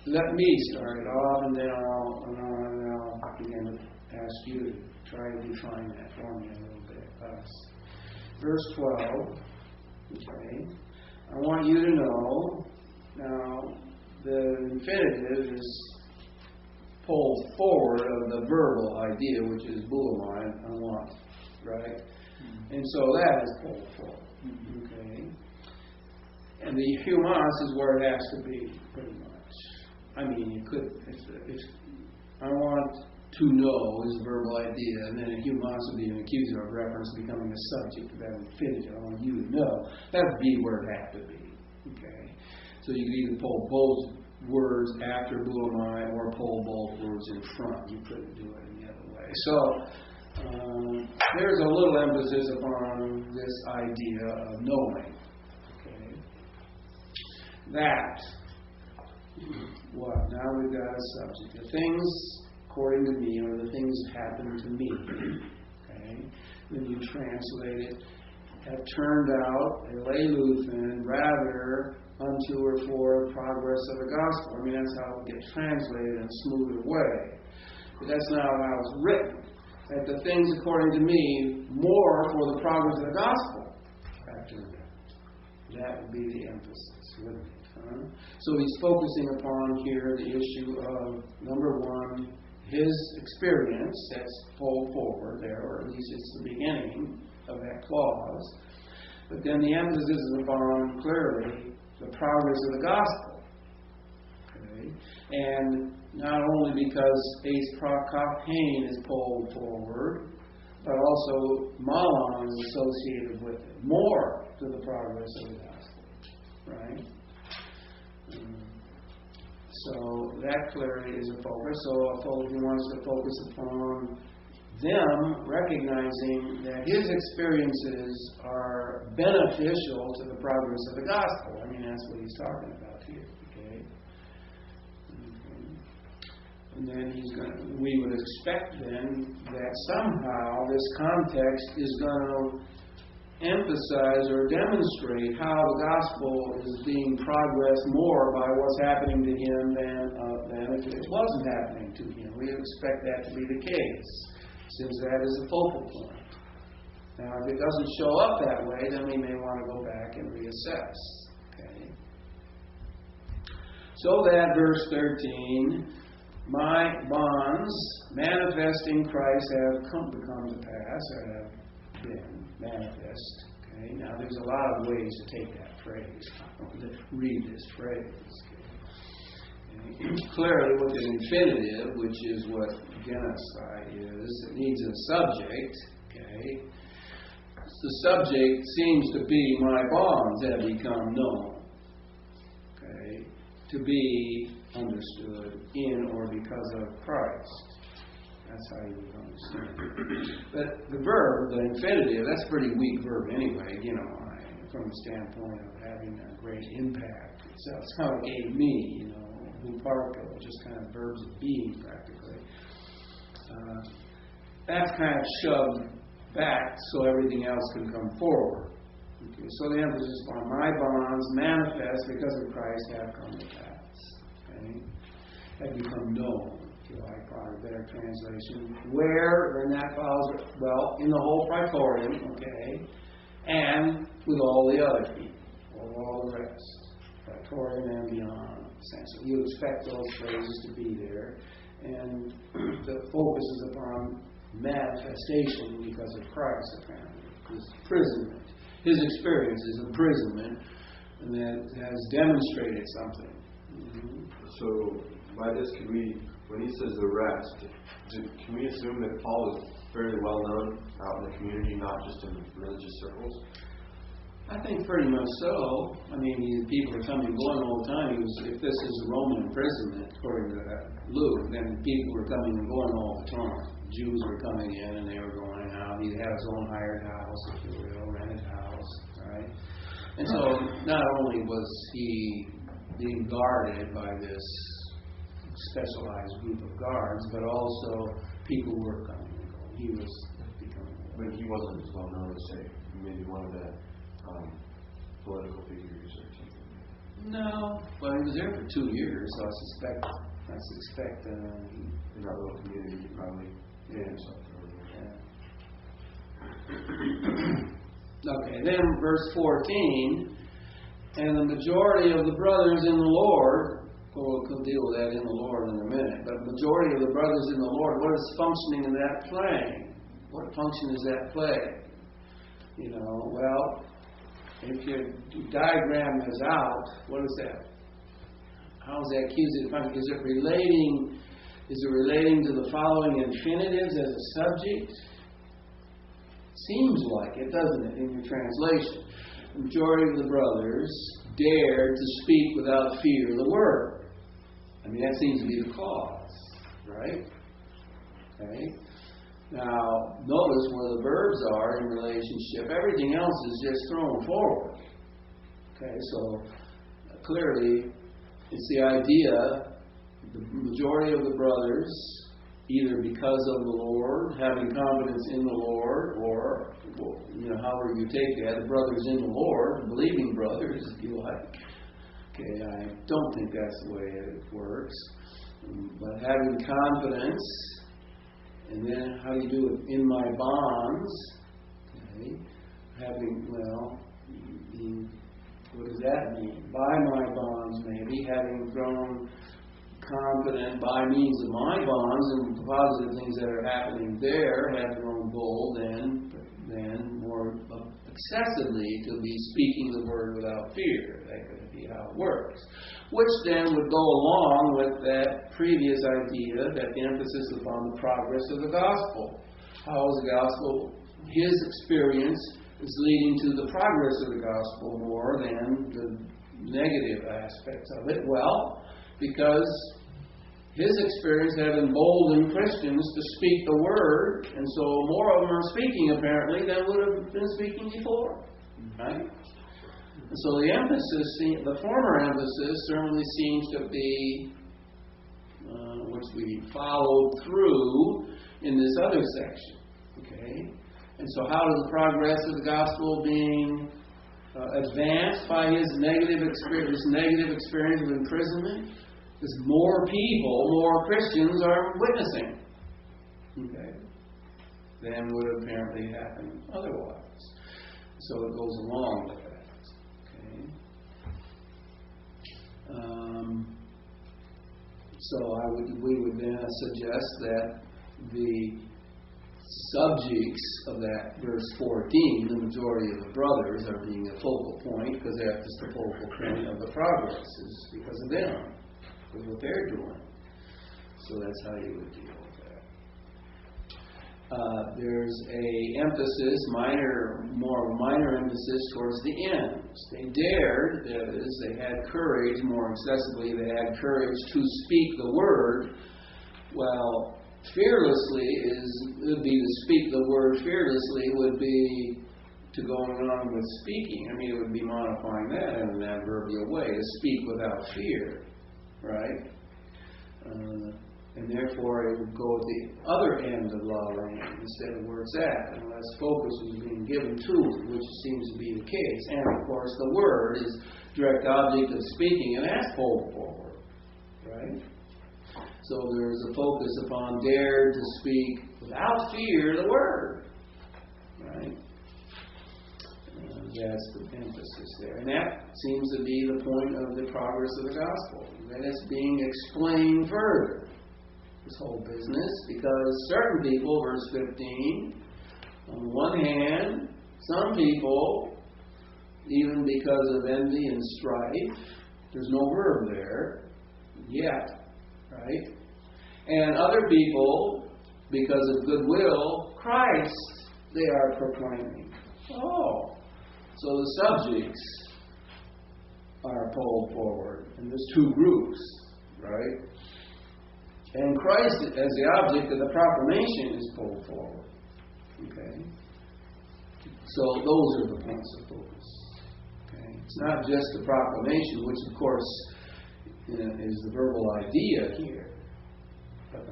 Let me start it off, and then I'll begin to ask you to try to define that for me a little bit. Verse 12. Okay. I want you to know. Now, the infinitive is pulled forward of the verbal idea, which is bulamai, I want, right? And so that is pulled forward. Okay? And the humas is where it has to be, pretty much. I mean, you could, if I want to know is a verbal idea, and then a humas would be an accusative of reference becoming a subject of that infinitive. I want you to know. That would be where it had to be. Okay? So you could either pull both words after bulamai or pull both words in front. You couldn't do it any other way. So there's a little emphasis upon this idea of knowing. Okay. That, what? Now we've got a subject. The things, according to me, are the things that happen to me. Okay. When you translate it, have turned out, eleluthen, rather unto or for the progress of the gospel. I mean, that's how it gets translated and smoothed away. But that's not how it's written. That the things, according to me, more for the progress of the gospel have turned out. That would be the emphasis, wouldn't it? So he's focusing upon here the issue of, number one, his experience, that's pulled forward there, or at least it's the beginning of that clause. But then the emphasis is upon, clearly, the progress of the gospel. Okay? And not only because eis prakapain is pulled forward, but also malon is associated with it. More to the progress of the gospel. Right? So that clearly is a focus. So he wants to focus upon them recognizing that his experiences are beneficial to the progress of the gospel. I mean, that's what he's talking about here. Okay. And then we would expect then that somehow this context is going to emphasize or demonstrate how the gospel is being progressed more by what's happening to him than if it wasn't happening to him. We expect that to be the case, since that is a focal point. Now, if it doesn't show up that way, then we may want to go back and reassess. Okay. So that verse 13, my bonds manifesting Christ have become to pass, or have been manifest. Okay. Now, there's a lot of ways to take that phrase, read this phrase. Okay. Clearly, with an infinitive, which is what genocide is, it needs a subject. Okay. The subject seems to be my bonds have become known. Okay. To be understood in or because of Christ. That's how you would understand it. But the verb, the infinitive, that's a pretty weak verb anyway. from the standpoint of having a great impact. So it's kind of gave me, Buparko, just kind of verbs of being practically. That's kind of shoved back so everything else can come forward. Okay, so the emphasis on my bonds manifest because of Christ have come to pass. Okay? Have become known. If you like probably a better translation. Where, then that follows, well, in the whole praetorium, okay, and with all the other people, or all the rest. Praetorium and beyond. So you expect those phrases to be there. And the focus is upon manifestation because of Christ, apparently. His imprisonment. His experience is imprisonment, and that has demonstrated something. Mm-hmm. So, by this, when he says the rest, can we assume that Paul is fairly well known out in the community, not just in religious circles? I think pretty much so. I mean, people are coming and going all the time. If this is a Roman imprisonment, according to Luke, then people were coming and going all the time. Jews were coming in and they were going out. He had his own hired house, if you will, rented house, right? And so not only was he being guarded by this specialized group of guards, but also people were coming and going. He was becoming. But he wasn't as well known as, say, maybe one of the political figures or something. No, but he was there for 2 years, so I suspect in that little community he probably did something over there. Okay, then verse 14, and the majority of the brothers in the Lord, we'll deal with that in the Lord in a minute, but the majority of the brothers in the Lord, what is functioning in that playing? What function is that play? Well, if your diagram is out, what is that? How is that accusative function? Is it relating to the following infinitives as a subject? Seems like it, doesn't it, in your translation? The majority of the brothers dared to speak without fear of the word. I mean, that seems to be the cause, right? Okay. Now, notice where the verbs are in relationship. Everything else is just thrown forward. Okay, so clearly it's the idea, the majority of the brothers, either because of the Lord, having confidence in the Lord, or, however you take that, the brothers in the Lord, believing brothers, if you like. Okay, I don't think that's the way it works. But having confidence, and then how do you do it? In my bonds. Okay. What does that mean? By my bonds, maybe. Having grown confident by means of my bonds and the positive things that are happening there, have grown bold then more excessively to be speaking the word without fear. That could be how it works. Which then would go along with that previous idea that the emphasis is upon the progress of the gospel. How is the gospel? His experience is leading to the progress of the gospel more than the negative aspects of it. Well, because his experience had emboldened Christians to speak the word, and so more of them are speaking apparently than would have been speaking before. Right? And so the former emphasis certainly seems to be, which we followed through in this other section. Okay? And so how does the progress of the gospel being advanced by his negative experience of imprisonment? Because more people, more Christians are witnessing. Okay? Than would apparently happen otherwise. So it goes along with that. So we would then suggest that the subjects of that verse 14, the majority of the brothers, are being a focal point because that's the focal point of the progress is because of them, because of what they're doing. So that's how you would deal with that. There's a emphasis, more minor emphasis towards the end. They dared, that is, they had courage, more excessively, they had courage to speak the word. Well, fearlessly would be to speak the word fearlessly would be to going on with speaking. I mean, it would be modifying that in an adverbial way, to speak without fear, right? And therefore, it would go at the other end of law land instead of where it's at, unless focus was being given to it, which seems to be the case. And of course, the word is direct object of speaking, and that's pulled forward, right? So there's a focus upon dare to speak without fear the word, right? That's the emphasis there. And that seems to be the point of the progress of the gospel, that it's being explained further, this whole business, because certain people, verse 15, on the one hand, some people, even because of envy and strife, there's no verb there yet, right? And other people, because of goodwill, Christ, they are proclaiming. Oh, so the subjects are pulled forward, and there's two groups, right? And Christ, as the object of the proclamation, is pulled forward. Okay? So those are the points of focus. Okay? It's not just the proclamation, which of course is the verbal idea here, but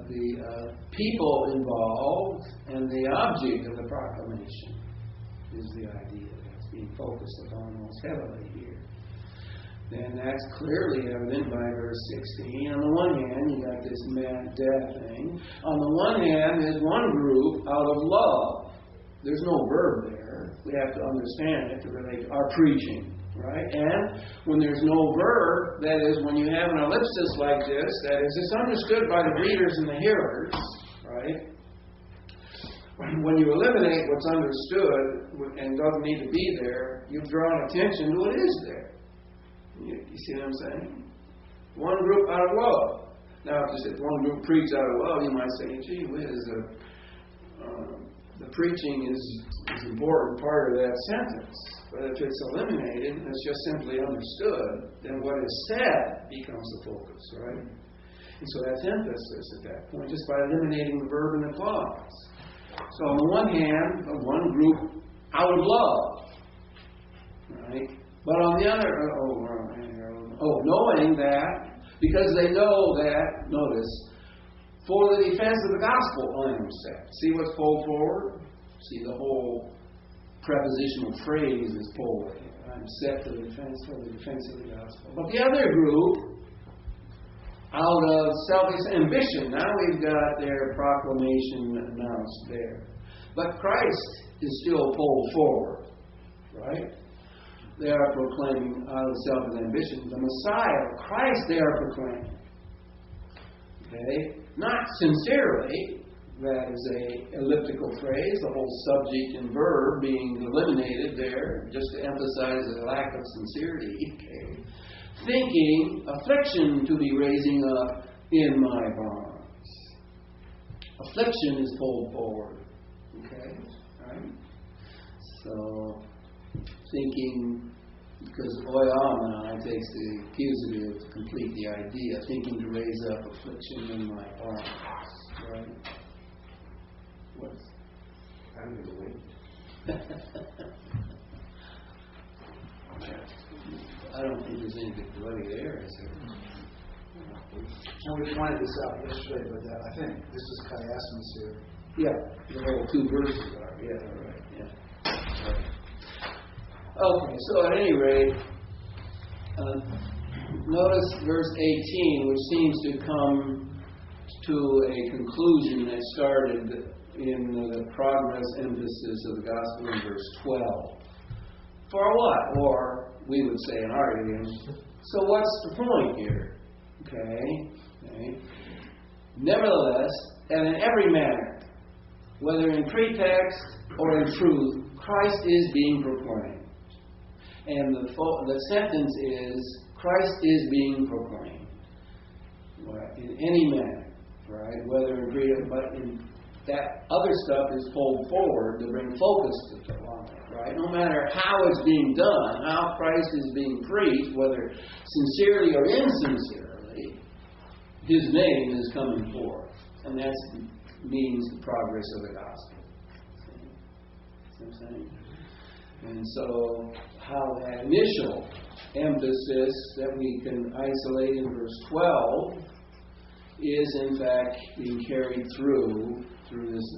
the people involved and the object of the proclamation is the idea that's being focused upon most heavily here. And that's clearly evident by verse 16. On the one hand, you got this mad death thing. On the one hand, there's one group out of love. There's no verb there. We have to understand it to relate to our preaching, right? And when there's no verb, that is, when you have an ellipsis like this, that is, it's understood by the readers and the hearers, right? When you eliminate what's understood and doesn't need to be there, you've drawn attention to what is there. You see what I'm saying? One group out of love. Now, if one group preaches out of love, you might say, gee whiz, the preaching is an important part of that sentence. But if it's eliminated and it's just simply understood, then what is said becomes the focus, right? And so that's emphasis at that point, just by eliminating the verb and the clause. So on the one hand, one group out of love, right? But on the other, knowing that, because they know that, notice, for the defense of the gospel I am set. See what's pulled forward? See the whole prepositional phrase is pulled. I'm set for the defense of the gospel. But the other group, out of selfish ambition, now we've got their proclamation announced there. But Christ is still pulled forward, right? They are proclaiming out of selfish ambition. The Messiah, Christ, they are proclaiming. Okay? Not sincerely. That is a elliptical phrase, the whole subject and verb being eliminated there, just to emphasize the lack of sincerity. Okay? Thinking affliction to be raising up in my bonds. Affliction is pulled forward. Okay? Right? So, thinking, because oiamai takes the accusative to complete the idea, thinking to raise up affliction in my bonds. Right? What's I'm going to wait. I don't think there's anything bloody there, is there? And we pointed this out yesterday, but I think this is chiasmus here. Yeah, the whole two verses are. Yeah, right. Yeah. Right. Okay, so at any rate, notice verse 18, which seems to come to a conclusion that started in the progress emphasis of the gospel in verse 12. For what? Or we would say in our idiom, so what's the point here? Okay. Nevertheless, and in every manner, whether in pretext or in truth, Christ is being proclaimed. And the sentence is, Christ is being proclaimed. Right? In any manner, right? Whether in pretext, but in that other stuff is pulled forward to bring focus to the line, right? No matter how it's being done, how Christ is being preached, whether sincerely or insincerely, His name is coming forth. And that means the progress of the gospel. See what I'm saying? And so, how that initial emphasis that we can isolate in verse 12 is in fact being carried through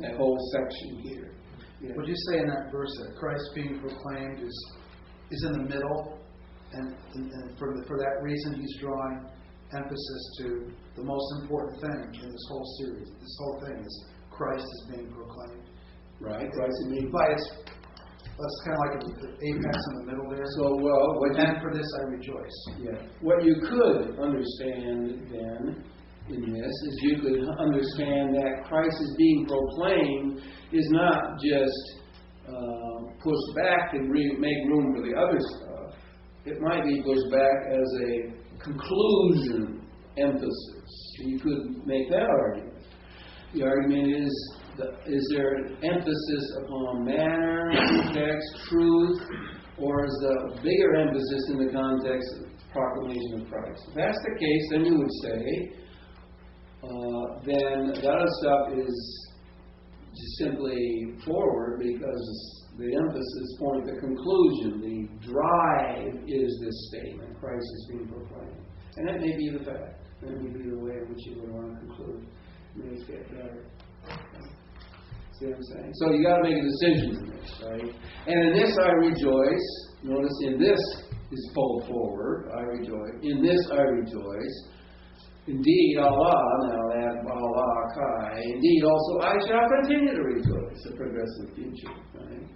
that whole section here. Yeah. Would you say in that verse that Christ being proclaimed is in the middle, and for that reason he's drawing emphasis to the most important thing in this whole series? This whole thing is Christ is being proclaimed. Right, Christ is being proclaimed. That's kind of like an apex in the middle there. So, and for this I rejoice. Yeah. What you could understand then in this is you could understand that Christ is being proclaimed is not just pushed back to make room for the other stuff. It might be pushed back as a conclusion emphasis. You could make that argument. The argument is there an emphasis upon manner, context, truth, or is the bigger emphasis in the context of proclamation of Christ? If that's the case, then you would say, then the other stuff is just simply forward because the emphasis point, the conclusion, the drive is this statement, Christ is being proclaimed. And that may be the fact. That may be the way in which you would want to conclude. It may fit better. See what I'm saying? So you got to make a decision in this, right? And in this I rejoice. Notice in this is pulled forward. I rejoice. In this I rejoice. Indeed, Allah, now that Allah Kai, indeed also I shall continue to rejoice. A progressive future, right?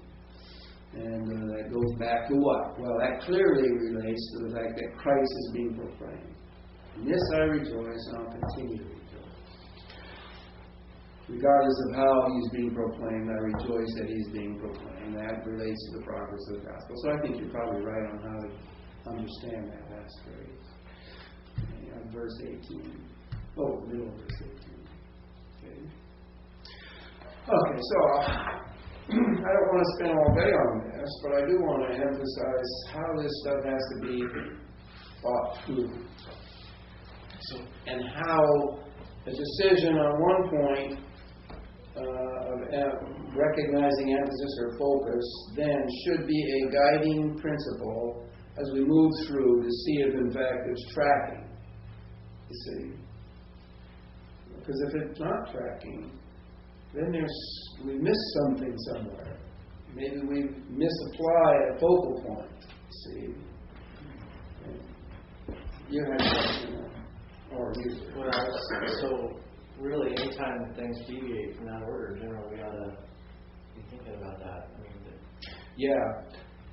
And that goes back to what? Well, that clearly relates to the fact that Christ is being proclaimed. In this I rejoice, and I'll continue to rejoice. Regardless of how he's being proclaimed, I rejoice that he's being proclaimed. That relates to the progress of the gospel. So I think you're probably right on how to understand that last phrase. Okay, verse 18. Oh, middle of verse 18. Okay, so I don't want to spend all day on this, but I do want to emphasize how this stuff has to be thought through. And how a decision on one point of recognizing emphasis or focus then should be a guiding principle as we move through to see if in fact it's tracking. You see? Because if it's not tracking, then we missed something somewhere. Maybe we misapplied a focal point. See? You have something, or you. So really, anytime things deviate from that order, generally we ought to be thinking about that. Yeah.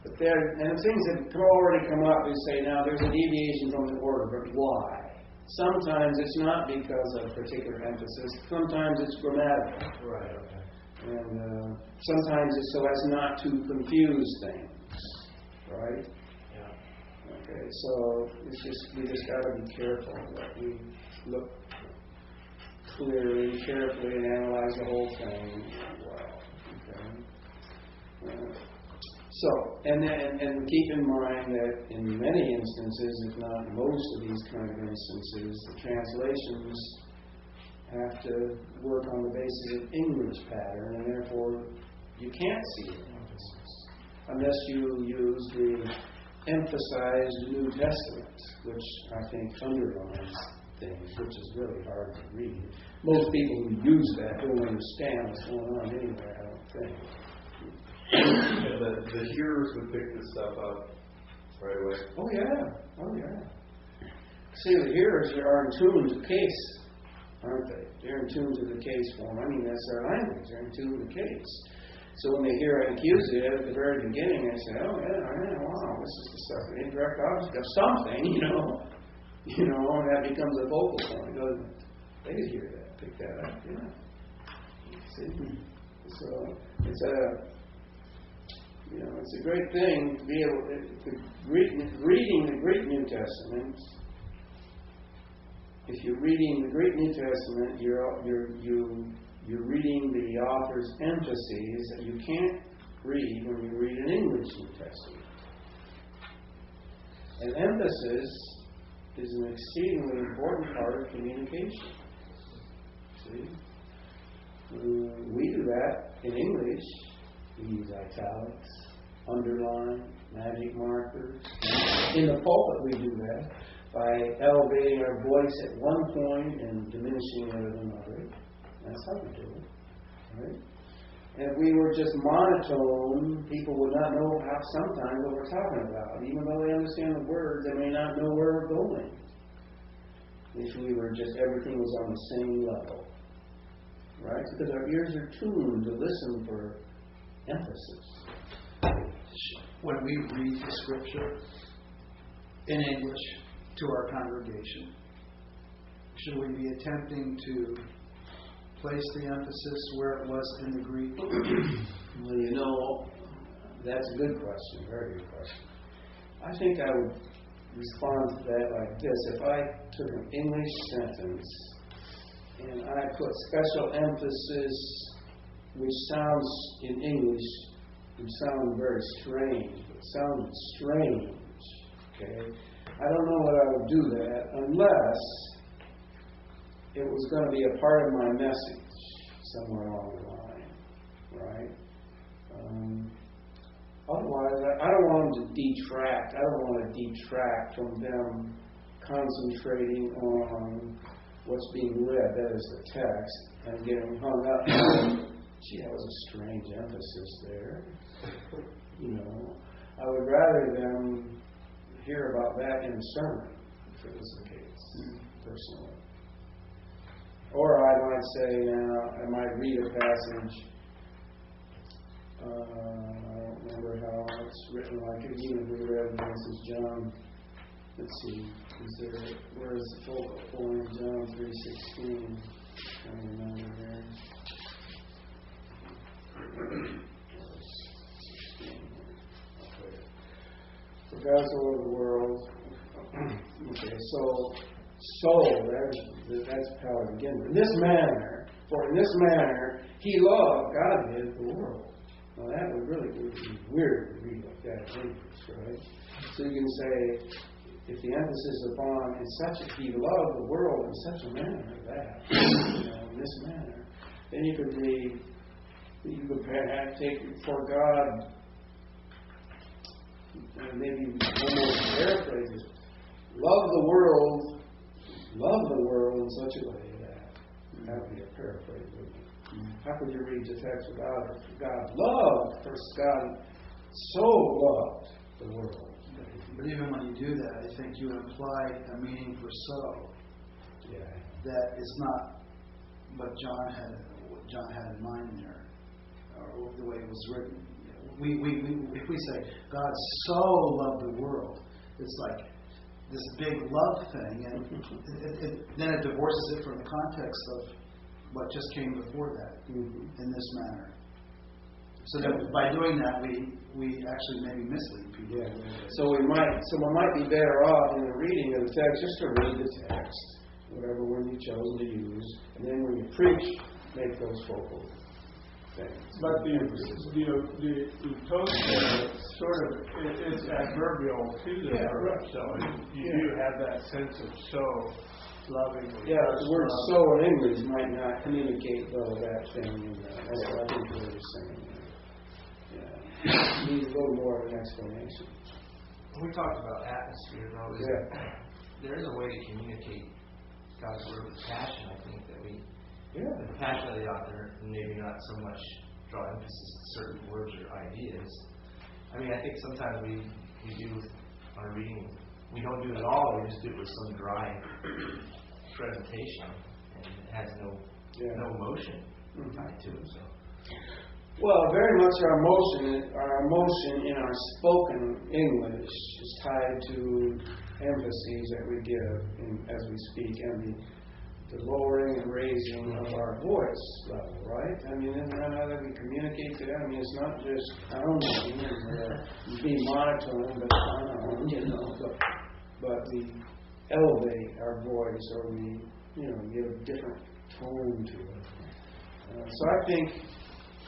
But things that can already come up, we say, now there's a deviation from the order, but why? Sometimes it's not because of particular emphasis. Sometimes it's grammatical. Right, okay. And sometimes it's so as not to confuse things. Right? Yeah. Okay, so we just got to be careful that we look clearly, carefully, and analyze the whole thing well. Okay? And keep in mind that in many instances, if not most of these kind of instances, the translations have to work on the basis of English pattern, and therefore you can't see the emphasis unless you use the emphasized New Testament, which I think underlines things, which is really hard to read. Most people who use that don't understand what's going on anyway, I don't think. And the hearers would pick this stuff up right away. Oh yeah. See, the hearers are in tune to the case, aren't they? They're in tune to the case form. I mean, that's their language. They're in tune to the case. So when they hear an accusative at the very beginning, they say, "Oh yeah, wow, this is the stuff, the indirect object of something," and that becomes a focal point, doesn't it? They could hear that, pick that up, See, so it's a great thing to be able to reading the Greek New Testament. If you're reading the Greek New Testament, you're reading the author's emphases that you can't read when you read an English New Testament. And emphasis is an exceedingly important part of communication. See? We do that in English. We use italics, underline, magic markers. In the pulpit we do that by elevating our voice at one point and diminishing it at another. That's how we do it. Right? And if we were just monotone, people would not know how sometimes what we're talking about. Even though they understand the words, they may not know where we're going. If we were just, everything was on the same level. Right? Because our ears are tuned to listen for emphasis. When we read the scripture in English to our congregation, should we be attempting to place the emphasis where it was in the Greek? Well, that's a good question, very good question. I think I would respond to that like this. If I took an English sentence and I put special emphasis, which sounds in English, would sound very strange, but sounded strange, okay? I don't know that I would do that unless it was going to be a part of my message somewhere along the line, right? Otherwise, I don't want them to detract. I don't want to detract from them concentrating on what's being read, that is the text, and getting hung up. Gee, that was a strange emphasis there. I would rather them hear about that in a sermon, if it was the case, personally. Or I might say, I might read a passage. I don't remember how it's written like it. Even if we read Mrs. John, let's see, where is the full point? John 3:16. I don't remember here. For God so loved the world. Okay, so that's how it begins. In this manner, He loved, God did, the world. Now that would really be weird to read like that in English, right? So you can say, if the emphasis is upon He loved the world in such a manner that, in this manner, then you could read, you could perhaps take for God, and maybe almost paraphrase it, love the world in such a way that would be a paraphrase, wouldn't it? How could you read the text without it? God loved, first God so loved the world. But even when you do that, I think you imply a meaning for so. Yeah. That is not what John had in mind there, or the way it was written. If we say God so loved the world, it's like this big love thing, and then it divorces it from the context of what just came before that in this manner. So that by doing that, we actually maybe mislead people. Yeah. So we might be better off in the reading of the text just to read the text, whatever word you chose to use, and then when you preach, make those focal things. But the toast sort of it's adverbial to the verb, so you do have that sense of so loving. Yeah, the word so in English might not communicate though that thing. That's what I think what you're saying. Yeah, it needs a little more of an explanation. We talked about atmosphere, though. Yeah. There is a way to communicate God's word with passion. I think that the passion of the author, maybe not so much draw emphasis to certain words or ideas. I mean, I think sometimes we do our reading. We don't do it at all. We just do it with some dry presentation, and it has no emotion tied to it. So. Well, very much our emotion in our spoken English is tied to emphases that we give as we speak, and the lowering and raising of our voice level, right? I mean, isn't that how that we communicate to them? I mean, it's not just pounding and being monotone, but we elevate our voice, or we, give a different tone to it. So I think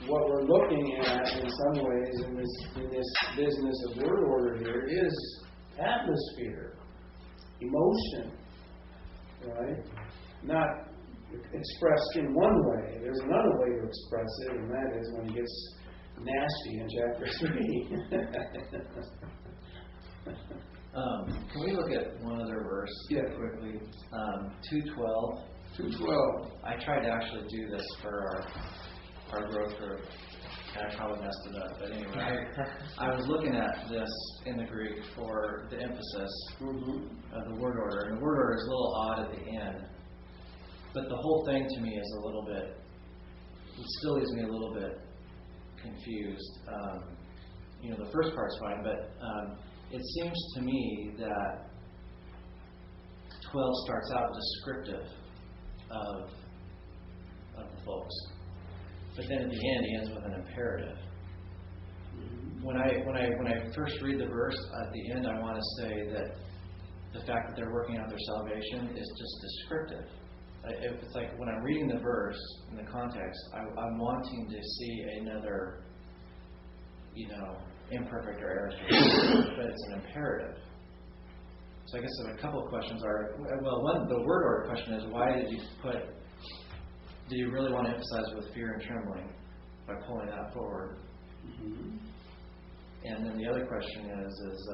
what we're looking at in some ways in this business of word order here is atmosphere, emotion, right? Not expressed in one way. There's another way to express it, and that is when it gets nasty in chapter 3. Can we look at one other verse quickly? 2:12. 2:12. I tried to actually do this for our growth group, and I probably messed it up. But anyway, I was looking at this in the Greek for the emphasis of the word order. And the word order is a little odd at the end. But the whole thing to me is a little bit, it still leaves me a little bit confused. The first part's fine, but it seems to me that 12 starts out descriptive of the folks. But then at the end, he ends with an imperative. When I first read the verse, at the end, I want to say that the fact that they're working out their salvation is just descriptive. It's like when I'm reading the verse in the context, I'm wanting to see another, imperfect or errors, but it's an imperative. So I guess a couple of questions are, one, the word order question is, why did you really want to emphasize with fear and trembling by pulling that forward? Mm-hmm. And then the other question is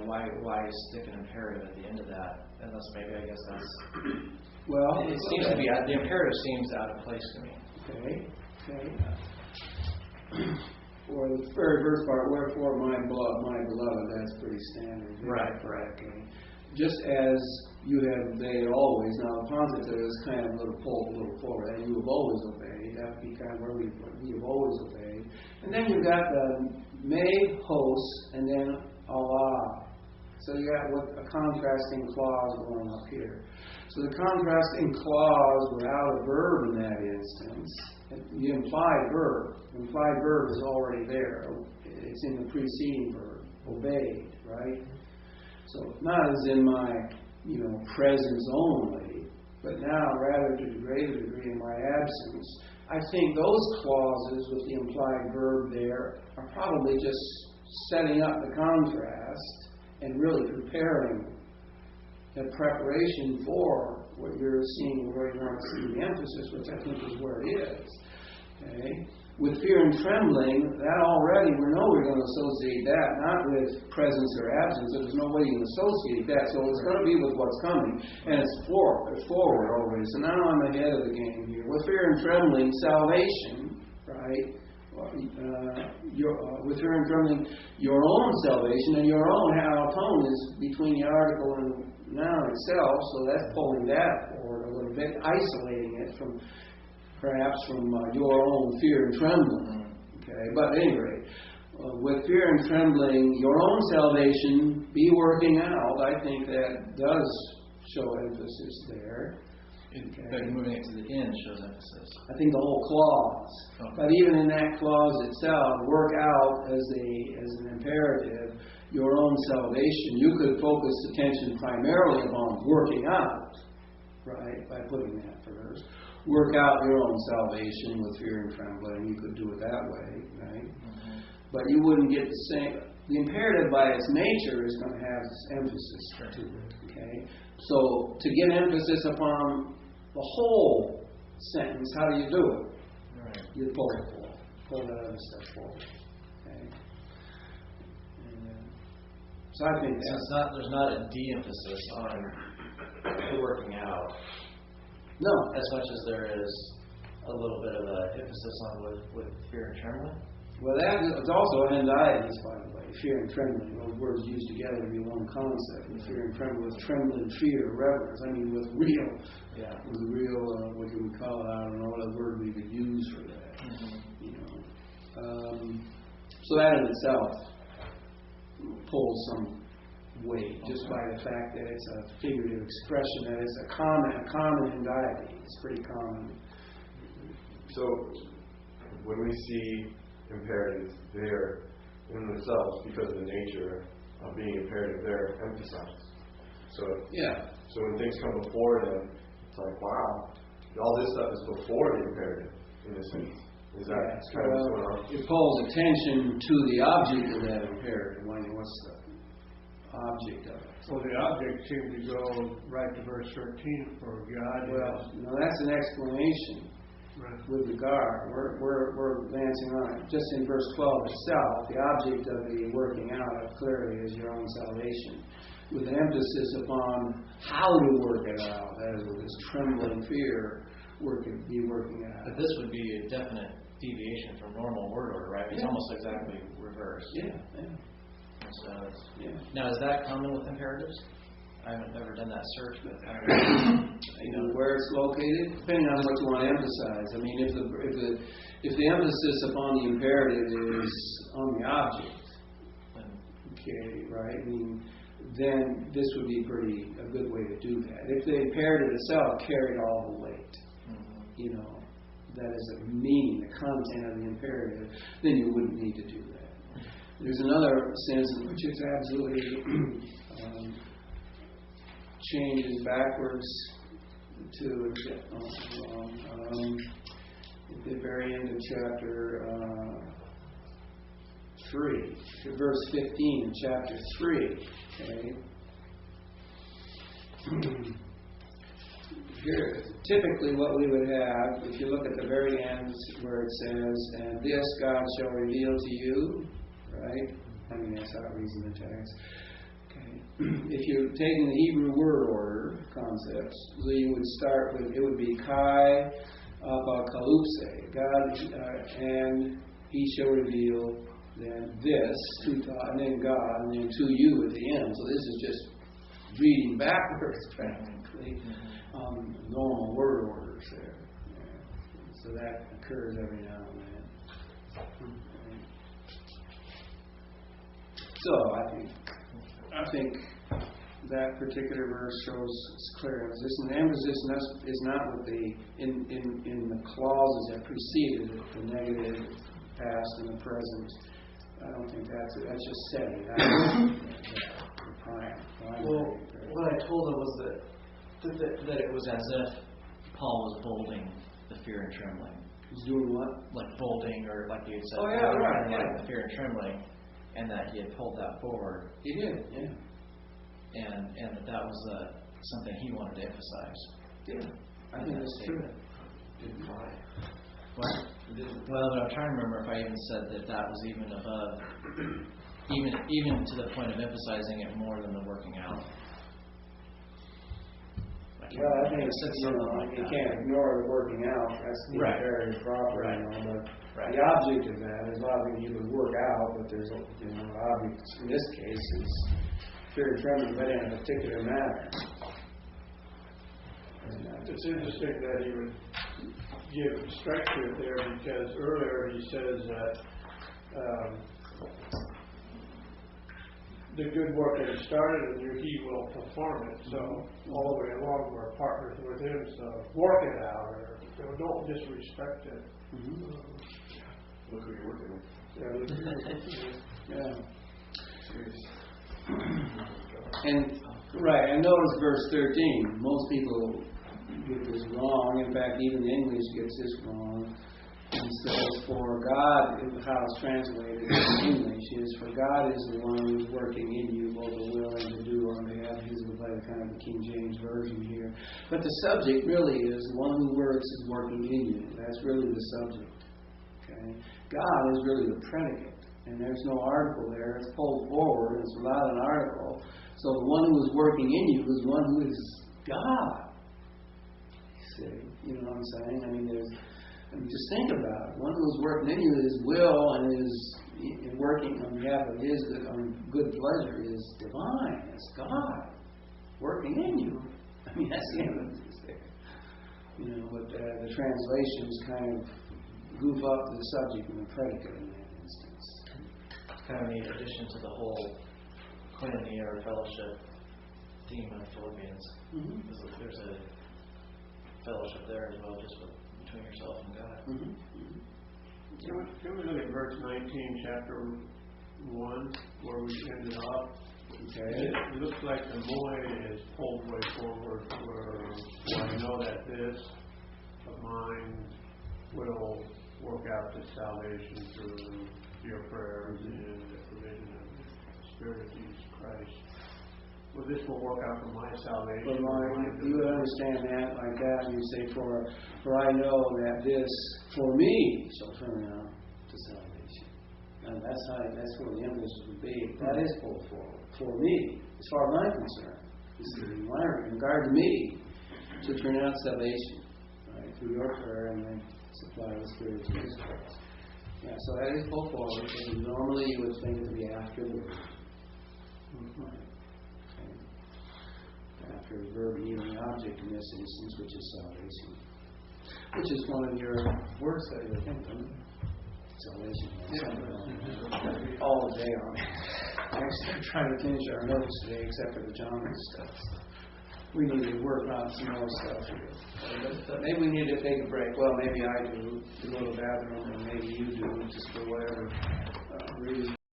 why stick an imperative at the end of that? Unless maybe, I guess that's... Well, it seems to be, the imperative seems out of place to me. Okay. For the very first part, wherefore my beloved, that's pretty standard. Right. Okay. Just as you have obeyed always. Now, the positive is kind of a little pulled a little forward. And you have always obeyed. That would be kind of where we have always obeyed. And then you've got the made hosts and then Allah. So you got a contrasting clause going up here. So the contrasting clause without a verb in that instance, the implied verb is already there. It's in the preceding verb, obeyed, right? So not as in my, presence only, but now rather to a greater degree in my absence. I think those clauses with the implied verb there are probably just setting up the contrast and really preparing the preparation for what you're seeing, where you want to see the emphasis, which I think is where it is. Okay? With fear and trembling, that already we know we're going to associate that, not with presence or absence. There's no way you can associate that. So it's going to be with what's coming. And it's forward already. So now I'm ahead of the game here. With fear and trembling, salvation, right? With fear and trembling, your own salvation, and your own tone is between the article and noun itself, so that's pulling that forward a little bit, isolating it from your own fear and trembling. Okay, but anyway, with fear and trembling, your own salvation be working out. I think that does show emphasis there. Okay. But moving it to the end shows emphasis. I think the whole clause. Okay. But even in that clause itself, work out as an imperative your own salvation. You could focus attention primarily upon working out, right, by putting that first. Work out your own salvation with fear and trembling. You could do it that way, right? Mm-hmm. But you wouldn't get the same. The imperative by its nature is going to have this emphasis to it, okay? So to get emphasis upon the whole sentence, how do you do it? Right. You pull it forward. Pull that other stuff forward. Okay? And, so I think there's not a de-emphasis on the working out. No. As much as there is a little bit of an emphasis on with fear and trembling. Well, that is also anxieties, by the way. Fear and trembling. Those words used together to be one concept. And fear and trembling, with trembling, fear, reverence. I mean, with real, what do we call it? I don't know what other word we could use for that. Mm-hmm. So that in itself pulls some weight, just by the fact that it's a figurative expression, that it's a common anxiety. It's pretty common. So when we see imperatives there in themselves, because of the nature of being imperative, they're emphasized. So when things come before them, it's like, wow, all this stuff is before the imperative in a sense. Is that kind of what's going on? It calls attention to the object of that imperative. What's the object of it? Well, the object seemed to go right to verse 13 for God. Well, no, that's an explanation. with regard. We're advancing on it. Just in verse 12 itself, the object of the working out clearly is your own salvation, with an emphasis upon how to work it out, as with this trembling fear, be working it out. But this would be a definite deviation from normal word order, right? It's almost exactly reversed. Yeah. So now, is that common with imperatives? I haven't never done that search, but where it's located, depending on what you want to emphasize. I mean, if the emphasis upon the imperative is on the object, okay, right? I mean, then this would be a good way to do that. If the imperative itself carried all the weight, that is the meaning, the content of the imperative, then you wouldn't need to do that. There's another sense in which it's absolutely changes backwards to at the very end of chapter 3, to verse 15 in chapter 3. Okay. Here, typically what we would have, if you look at the very end where it says, "And this God shall reveal to you," right? I mean, that's how it reads in the text. Okay. If you're taking the Hebrew word order concepts, so you would start with, it would be Kai Apocalypse, God, and He shall reveal then this to God, and then God, and then to you at the end. So this is just reading backwards, practically. Normal word orders there. Yeah. So that occurs every now and then. So I think that particular verse shows clear emphasis. And the emphasis is not with in the clauses that preceded it, the negative, past, and the present. I don't think that's just setting. The prime. Well, what I told him was that it was as if Paul was bolding the fear and trembling. He's doing what? Like bolding, or like you had said. Oh yeah, right. Like the fear and trembling, and that he had pulled that forward. He did, yeah. And that was something he wanted to emphasize. Yeah, I think that's true. Didn't lie. What? Well, but I'm trying to remember if I even said that was even above, even to the point of emphasizing it more than the working out. Well, I think you can't ignore the working out. That's very proper. But the object of that is obviously you can work out, but there's object in this case is fear and trembling, but in a particular matter. It's interesting that he would give structure there, because earlier he says that the good work that he started in you, he will perform it. So all the way along, we're partners with him. So work it out, or don't disrespect it. Look who you're working with. Yeah, look who you're working with. Yeah. And notice verse 13. Most people get this wrong. In fact, even the English gets this wrong. It says, "For God," how it's translated in English is, "For God is the one who's working in you both to will and to do on behalf of His will," by kind of the King James Version here. But the subject really is, the one who works is working in you. That's really the subject. Okay? God is really the predicate. And there's no article there. It's pulled forward. It's without an article. So the one who is working in you is one who is God. You see? You know what I'm saying? I mean, just think about it. One who is working in you, His will and is working on behalf of His good pleasure is divine. It's God working in you. I mean, that's the emphasis there. But the translations kind of goof up the subject and the predicate in that instance. Kind of the addition to the whole koinonia or fellowship theme of Philippians. Mm-hmm. There's a fellowship there as well, just between yourself and God. Mm-hmm. Can we look at verse 19, chapter 1, where we ended off? Okay. It looks like the moe is pulled way forward, where I know that this of mine will work out the salvation through your prayers and the provision of the Spirit of Jesus Christ. well, this will work out for my salvation. But you would understand that like that, and you say, for I know that this for me shall turn out to salvation. And that's where the emphasis would be. That is pulled forward. For me, as far as I'm concerned, in regard to me, to turn out salvation, right, through your prayer and then supply the Spirit to His prayer. Yeah, so that is pulled forward, because normally you would think it would be after the verb. Right. Okay. After the verb, even the object in this instance, which is salvation. Which is one of your words that you think of. Salvation. All day on it. Actually, I'm trying to finish our notes today, except for the John stuff. We need to work on some more stuff here. But maybe we need to take a break. Well, maybe I do, to go to the bathroom, and maybe you do, just for whatever reason.